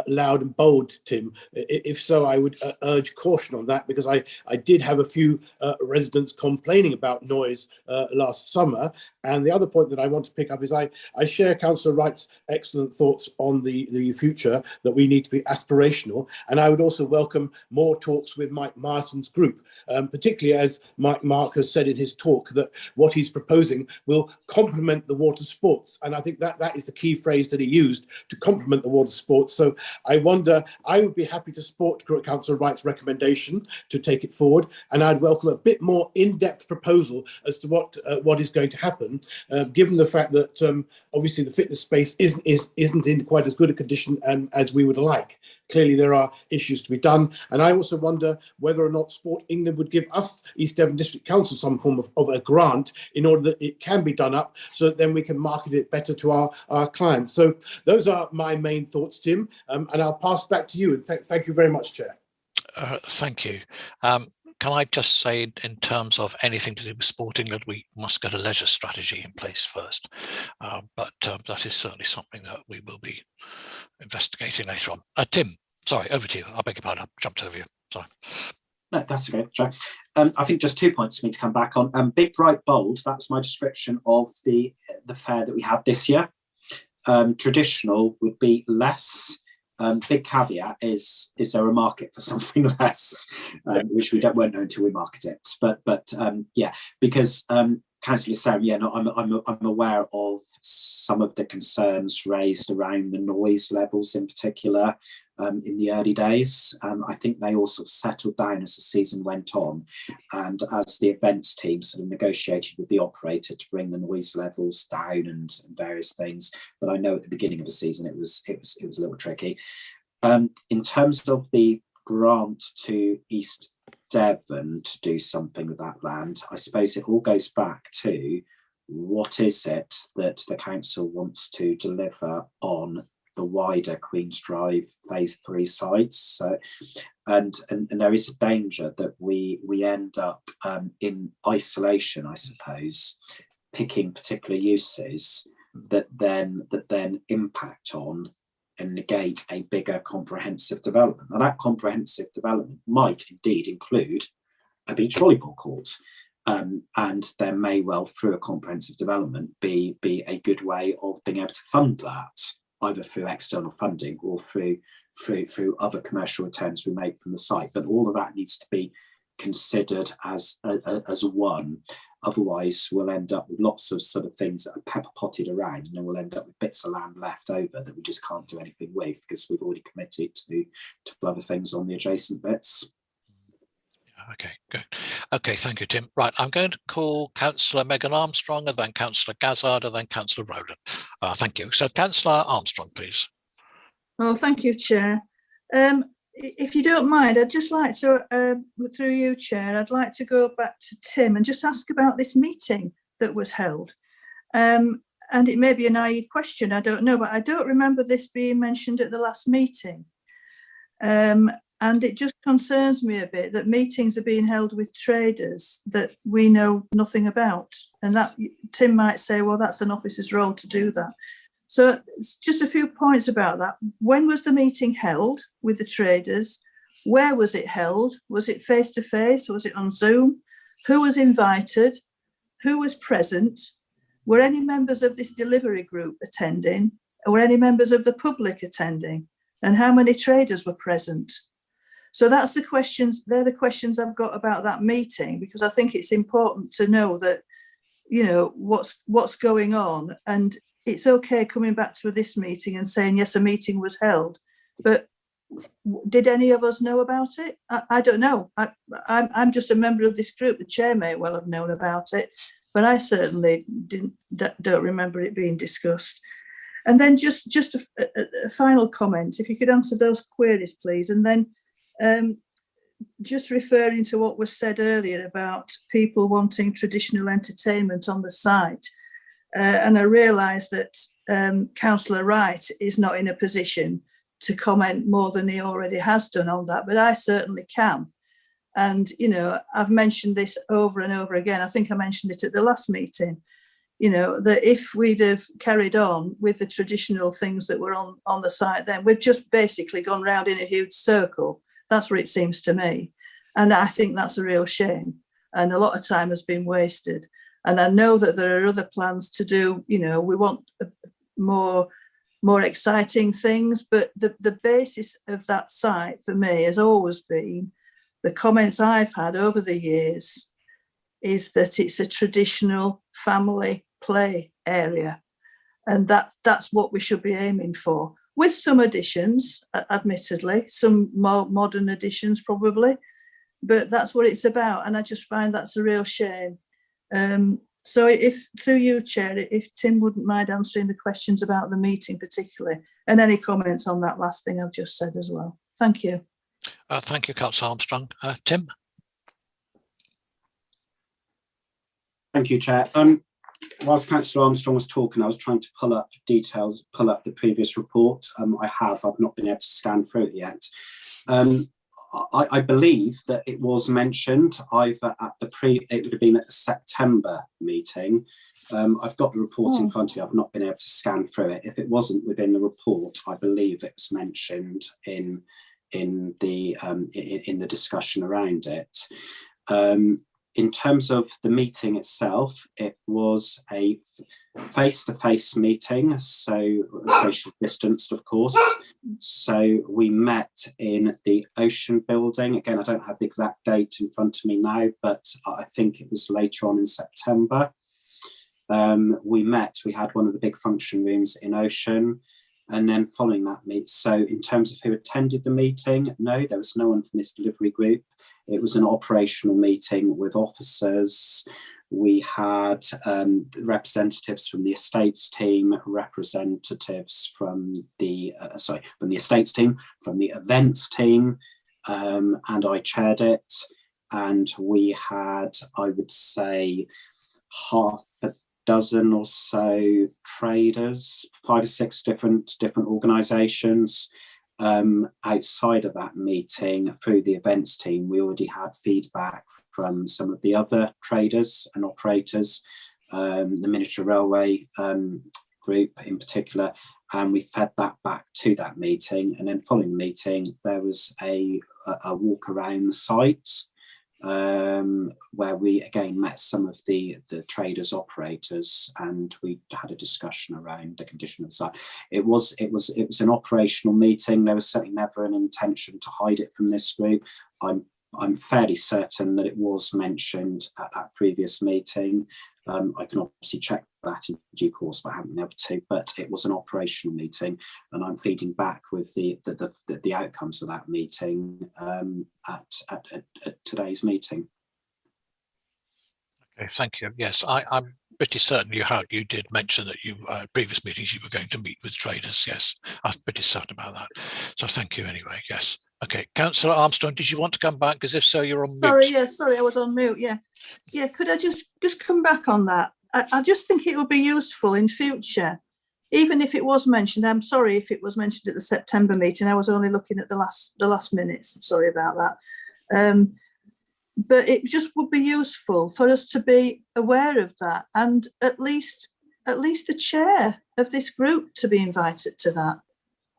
loud and bold, Tim? If so, I would urge caution on that, because I did have a few residents complaining about noise last summer. And the other point that I want to pick up is I share Councillor Wright's excellent thoughts on the future, that we need to be aspirational. And I would also welcome more talks with Mike Myerson's group, particularly as Mark has said in his talk, that what he's proposing will complement the water sports. And I think that is the key phrase that he used, to complement the water sports. So I wonder, I would be happy to support Councillor Wright's recommendation to take it forward, and I'd welcome a bit more in-depth proposal as to what is going to happen, given the fact that obviously the fitness space isn't in quite as good a condition as we would like. Clearly there are issues to be done, and I also wonder whether or not Sport England would give us, East Devon District Council, some form of a grant in order that it can be done up, so that then we can market it better to our clients. So those are my main thoughts, Tim, and I'll pass back to you. And thank you very much, Chair. Thank you. Can I just say, in terms of anything to do with Sport England, we must get a leisure strategy in place first. But that is certainly something that we will be investigating later on. Tim, sorry, over to you. I beg your pardon, I jumped over you. Sorry. No, that's okay, Joe. I think just 2 points for me to come back on. Big, bright, bold, that was my description of the fair that we had this year. Traditional would be less. Big caveat is there a market for something less, which we won't know until we market it. But yeah, because Councillor Sam, yeah, no, I'm aware of some of the concerns raised around the noise levels in particular in the early days. I think they all sort of settled down as the season went on, and as the events team sort of negotiated with the operator to bring the noise levels down and various things. But I know at the beginning of the season it was a little tricky. In terms of the grant to East Devon to do something with that land, I suppose it all goes back to what is it that the council wants to deliver on the wider Queen's Drive Phase 3 sites. So, and there is a danger that we end up in isolation, I suppose, picking particular uses that then impact on and negate a bigger comprehensive development. And that comprehensive development might indeed include a beach volleyball court. And there may well, through a comprehensive development, be a good way of being able to fund that, either through external funding or through other commercial returns we make from the site. But all of that needs to be considered as one. Otherwise, we'll end up with lots of sort of things that are pepper potted around, and then we'll end up with bits of land left over that we just can't do anything with because we've already committed to other things on the adjacent bits. Okay, good. Okay, thank you, Tim. Right, I'm going to call Councillor Megan Armstrong and then Councillor Gazzard and then Councillor Rowland. Thank you. So Councillor Armstrong, please. Oh, thank you, Chair. If you don't mind, I'd just like to, through you, Chair, I'd like to go back to Tim and just ask about this meeting that was held. And it may be a naive question, I don't know, but I don't remember this being mentioned at the last meeting. And it just concerns me a bit that meetings are being held with traders that we know nothing about. And that Tim might say, well, that's an officer's role to do that. So just a few points about that. When was the meeting held with the traders? Where was it held? Was it face-to-face? Was it on Zoom? Who was invited? Who was present? Were any members of this delivery group attending? Or were any members of the public attending? And how many traders were present? So that's the questions, they're the questions I've got about that meeting, because I think it's important to know that, you know, what's going on. And it's okay coming back to this meeting and saying, yes, a meeting was held, but did any of us know about it? I don't know. I'm just a member of this group. The chair may well have known about it, but I certainly don't remember it being discussed. And then just a final comment, if you could answer those queries, please. And then just referring to what was said earlier about people wanting traditional entertainment on the site. And I realise that Councillor Wright is not in a position to comment more than he already has done on that, but I certainly can. And, you know, I've mentioned this over and over again. I think I mentioned it at the last meeting, you know, that if we'd have carried on with the traditional things that were on the site, then we've just basically gone round in a huge circle. That's what it seems to me. And I think that's a real shame. And a lot of time has been wasted. And I know that there are other plans to do, you know, we want more exciting things, but the basis of that site for me has always been, the comments I've had over the years, is that it's a traditional family play area. And that's what we should be aiming for, with some additions, admittedly, some more modern additions probably, but that's what it's about. And I just find that's a real shame. So if, through you, Chair, if Tim wouldn't mind answering the questions about the meeting particularly, and any comments on that last thing I've just said as well. Thank you. Thank you, Councillor Armstrong. Tim? Thank you, Chair. Whilst Councillor Armstrong was talking, I was trying to pull up details, pull up the previous report. I've not been able to scan through it yet. I believe that it was mentioned either at it would have been at the September meeting. I've got the report in front of me. I've not been able to scan through it. If it wasn't within the report, I believe it was mentioned in the discussion around it. In terms of the meeting itself, it was a face-to-face meeting, so social distanced, of course. So we met in the Ocean Building. Again, I don't have the exact date in front of me now, but I think it was later on in September. we had one of the big function rooms in Ocean, and then following that meet. So in terms of who attended the meeting, no, there was no one from this delivery group. It was an operational meeting with officers. We had representatives from the estates team, representatives from the estates team, from the events team, and I chaired it. And we had, I would say, half a dozen or so traders, 5 or 6 different organisations. Outside of that meeting, through the events team, we already had feedback from some of the other traders and operators, the Miniature Railway group in particular, and we fed that back to that meeting. And then following the meeting, there was a walk around the site, where we again met some of the traders, operators, and we had a discussion around the condition of the site. It was an operational meeting. There was certainly never an intention to hide it from this group. I'm fairly certain that it was mentioned at that previous meeting. I can obviously check that in due course, but I haven't been able to. But it was an operational meeting, and I'm feeding back with the outcomes of that meeting at today's meeting. Okay, thank you. Yes, I'm pretty certain you did mention that you previous meetings you were going to meet with traders. Yes, I'm pretty certain about that. So thank you anyway. Yes. Okay, Councillor Armstrong, did you want to come back? Because if so, you're on mute. Sorry, I was on mute. Yeah. Could I just come back on that? I just think it would be useful in future, even if it was mentioned. I'm sorry if it was mentioned at the September meeting. I was only looking at the last minutes. Sorry about that. But it just would be useful for us to be aware of that, and at least the chair of this group to be invited to that.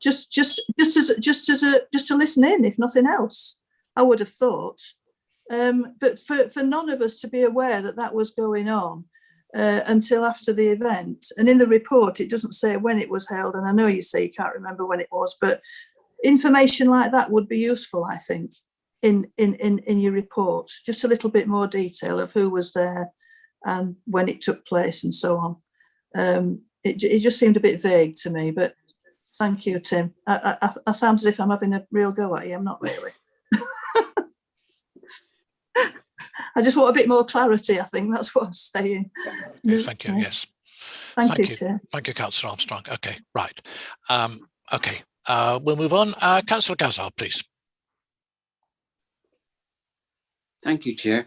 Just to listen in, if nothing else, I would have thought. But for none of us to be aware that was going on until after the event. And in the report, it doesn't say when it was held. And I know you say you can't remember when it was, but information like that would be useful, I think, in your report. Just a little bit more detail of who was there and when it took place and so on. It just seemed a bit vague to me, but thank you, Tim. I sound as if I'm having a real go at you. I'm not really. I just want a bit more clarity, I think. That's what I'm saying. Okay, thank you, yes. Thank you, Chair. Thank you, Councillor Armstrong. Okay, right. Okay, we'll move on. Councillor Gazal, please. Thank you, Chair.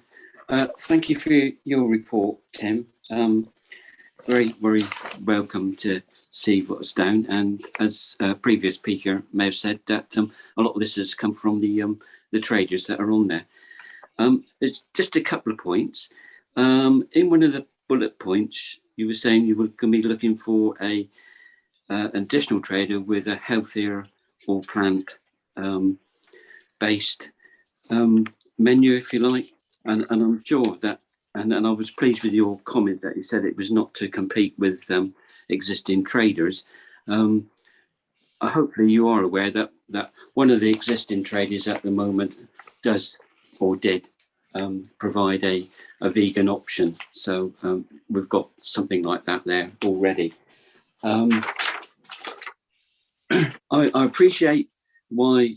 Thank you for your report, Tim. Very, very welcome to see what's down. And as a previous speaker may have said, that a lot of this has come from the traders that are on there. It's just a couple of points. In one of the bullet points, you were saying you were going to be looking for an additional trader with a healthier or plant based menu, if you like. And I'm sure of that. And I was pleased with your comment that you said it was not to compete with existing traders. Hopefully you are aware that one of the existing traders at the moment does or did provide a vegan option. So we've got something like that there already. I appreciate why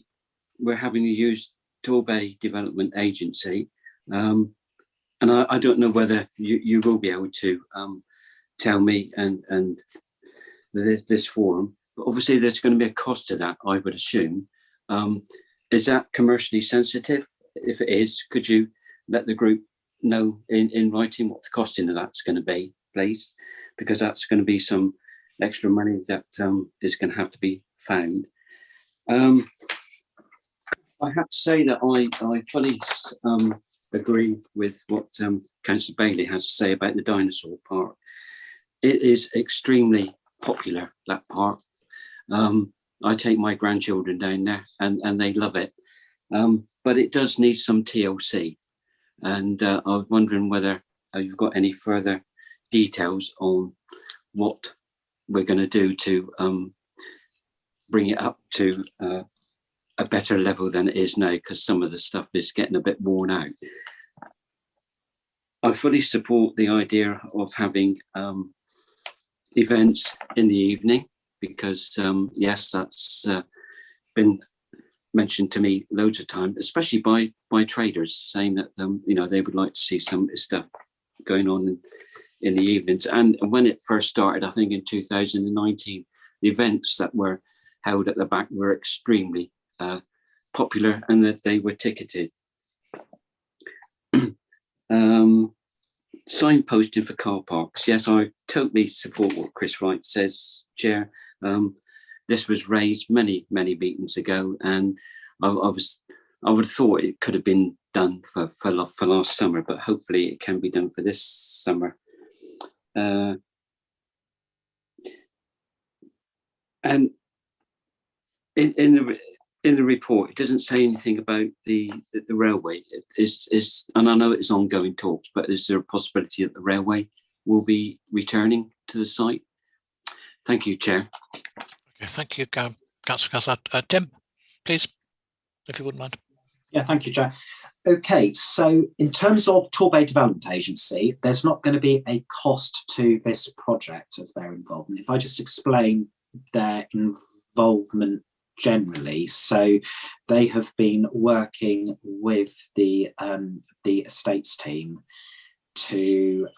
we're having to use Torbay Development Agency. And I don't know whether you will be able to tell me and this forum, but obviously there's going to be a cost to that, I would assume. Is that commercially sensitive? If it is, could you let the group know in writing what the costing of that's going to be, please? Because that's going to be some extra money that is going to have to be found. I have to say that I fully agree with what Councillor Bailey has to say about the Dinosaur Park. It is extremely popular, that park. I take my grandchildren down there and they love it. But it does need some TLC. And I was wondering whether you've got any further details on what we're going to do to bring it up to a better level than it is now, because some of the stuff is getting a bit worn out. I fully support the idea of having events in the evening, because yes, that's been mentioned to me loads of times, especially by traders, saying that they would like to see some stuff going on in the evenings. And when it first started, I think in 2019, the events that were held at the back were extremely popular, and that they were ticketed. Signposting for car parks. Yes, I totally support what Chris Wright says, Chair. This was raised many meetings ago, and I would have thought it could have been done for last summer, but hopefully it can be done for this summer. And in the report, it doesn't say anything about the railway. It is, and I know it's ongoing talks, but is there a possibility that the railway will be returning to the site? Thank you, Chair. Okay, thank you, Councillor. Tim, please, if you wouldn't mind. Yeah, thank you, Chair. Okay, so in terms of Torbay Development Agency, there's not going to be a cost to this project of their involvement. If I just explain their involvement generally, so they have been working with the estates team to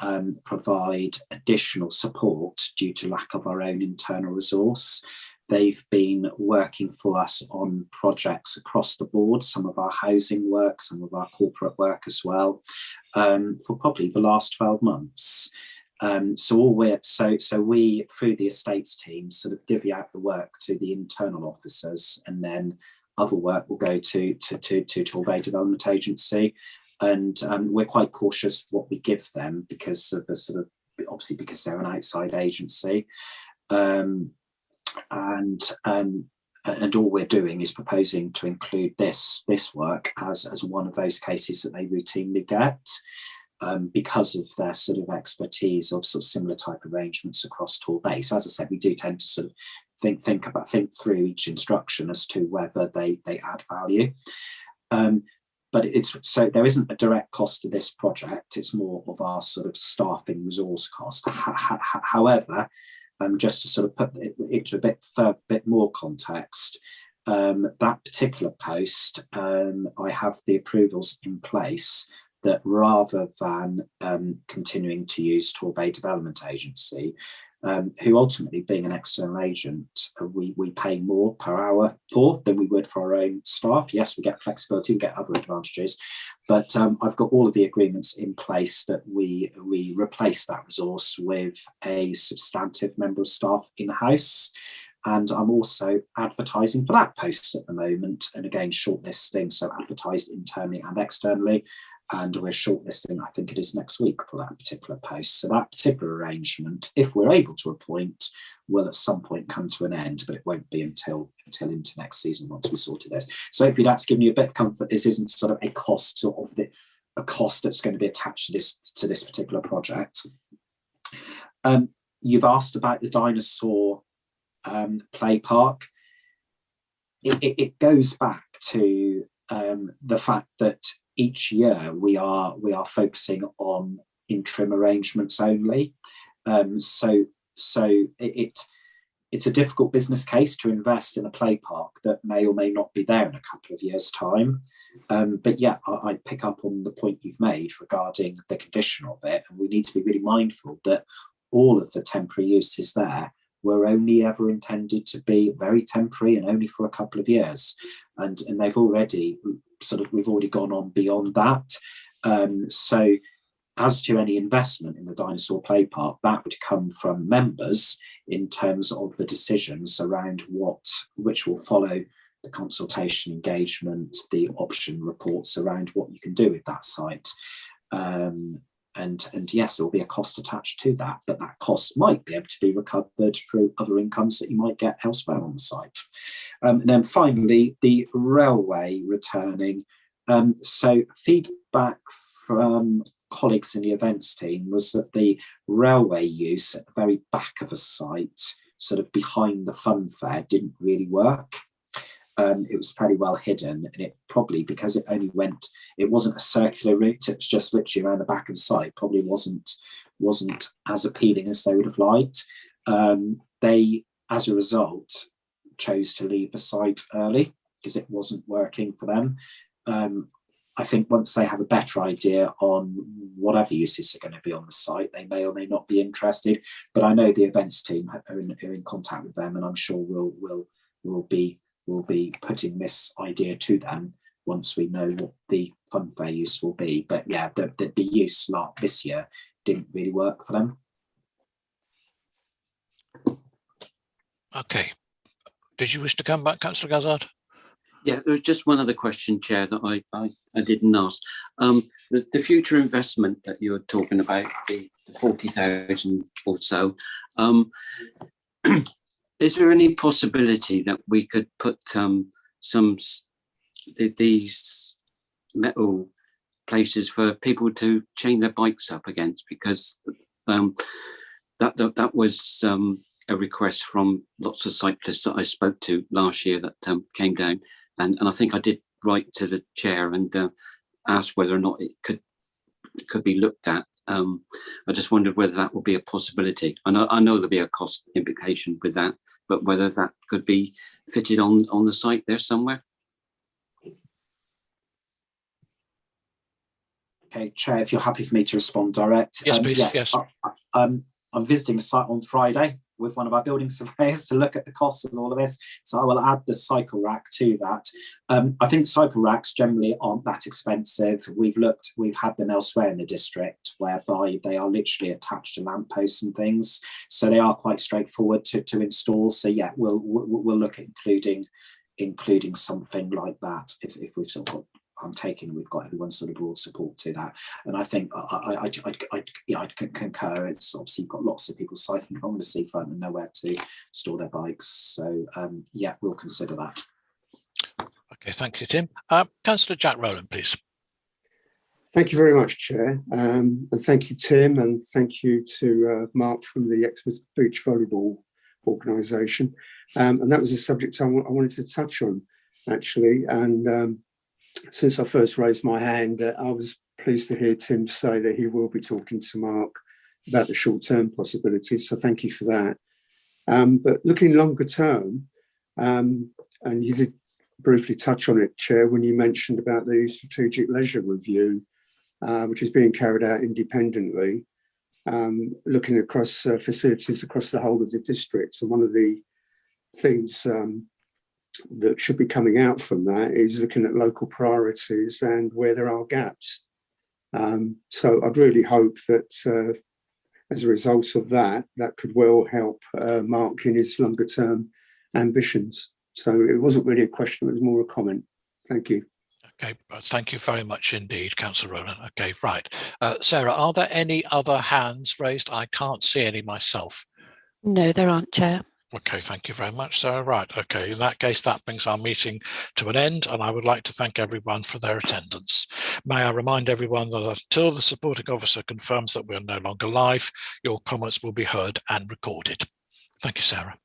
provide additional support due to lack of our own internal resource. They've been working for us on projects across the board, some of our housing work, some of our corporate work as well, for probably the last 12 months. So we, through the estates team, sort of divvy out the work to the internal officers, and then other work will go to Torbay Development Agency. And we're quite cautious what we give them, because of the sort of, obviously because they're an outside agency. And all we're doing is proposing to include this work as one of those cases that they routinely get, because of their sort of expertise of sort of similar type arrangements across Torbay. So as I said, we do tend to sort of think through each instruction as to whether they add value. But so there isn't a direct cost to this project. It's more of our sort of staffing resource cost. However, just to sort of put it into a bit more context, that particular post, I have the approvals in place that rather than continuing to use Torbay Development Agency, who ultimately, being an external agent, we pay more per hour for than we would for our own staff. Yes, we get flexibility, we get other advantages, but I've got all of the agreements in place that we replace that resource with a substantive member of staff in-house. And I'm also advertising for that post at the moment, and again, shortlisting, so advertised internally and externally. And we're shortlisting, I think it is next week, for that particular post. So that particular arrangement, if we're able to appoint, will at some point come to an end, but it won't be until into next season once we sorted this. So hopefully that's given you a bit of comfort. This isn't sort of a cost a cost that's going to be attached to this particular project. You've asked about the Dinosaur play park. It goes back to the fact that each year we are focusing on interim arrangements only. So it's a difficult business case to invest in a play park that may or may not be there in a couple of years' time. But yeah, I pick up on the point you've made regarding the condition of it, and we need to be really mindful that all of the temporary uses there were only ever intended to be very temporary and only for a couple of years, and they've already we've already gone on beyond that. So as to any investment in the Dinosaur Play Park, that would come from members in terms of the decisions around which will follow the consultation engagement, the option reports around what you can do with that site. And yes, there will be a cost attached to that, but that cost might be able to be recovered through other incomes that you might get elsewhere on the site. And then finally, the railway returning. So feedback from colleagues in the events team was that the railway use at the very back of a site, sort of behind the fun fair, didn't really work. it was fairly well hidden, and it probably, because it wasn't a circular route, it was just literally around the back of the site, probably wasn't as appealing as they would have liked. They, as a result, chose to leave the site early because it wasn't working for them. I think once they have a better idea on whatever uses are going to be on the site, they may or may not be interested. But I know the events team are in contact with them, and I'm sure we'll be putting this idea to them once we know what the fun fair use will be. But yeah, the use this year didn't really work for them. Okay. Did you wish to come back, Councillor Gazzard? Yeah, there was just one other question, Chair, that I didn't ask. The future investment that you were talking about, the 40,000 or so, is there any possibility that we could put these metal places for people to chain their bikes up against? Because that was a request from lots of cyclists that I spoke to last year that came down. And I think I did write to the chair and ask whether or not it could be looked at. I just wondered whether that would be a possibility. I know there'll be a cost implication with that, but whether that could be fitted on the site there somewhere. Okay, Chair, if you're happy for me to respond direct. Yes, please. Yes. I'm visiting the site on Friday with one of our building surveyors to look at the costs and all of this. So I will add the cycle rack to that. I think cycle racks generally aren't that expensive. We've had them elsewhere in the district, whereby they are literally attached to lampposts and things. So they are quite straightforward to install. So yeah, we'll look at including something like that if we've sort of got, we've got everyone's sort of broad support to that. And I think I'd concur. It's obviously got lots of people cycling along the seafront and nowhere to store their bikes. So yeah, we'll consider that. Okay, thank you, Tim. Councillor Jack Rowland, please. Thank you very much, Chair. And thank you, Tim, and thank you to Mark from the Exmouth Beach Volleyball organisation. And that was a subject I wanted to touch on, actually. And since I first raised my hand, I was pleased to hear Tim say that he will be talking to Mark about the short-term possibilities. So thank you for that. But looking longer term, and you did briefly touch on it, Chair, when you mentioned about the strategic leisure review, which is being carried out independently, looking across facilities across the whole of the district. And one of the things that should be coming out from that is looking at local priorities and where there are gaps. So I'd really hope that as a result of that, that could well help Mark in his longer term ambitions. So it wasn't really a question, it was more a comment. Thank you. Okay, thank you very much indeed, Councillor Rowland. Okay, right. Sarah, are there any other hands raised? I can't see any myself. No, there aren't, Chair. Okay, thank you very much, Sarah. Right, okay, in that case, that brings our meeting to an end, and I would like to thank everyone for their attendance. May I remind everyone that until the supporting officer confirms that we are no longer live, your comments will be heard and recorded. Thank you, Sarah.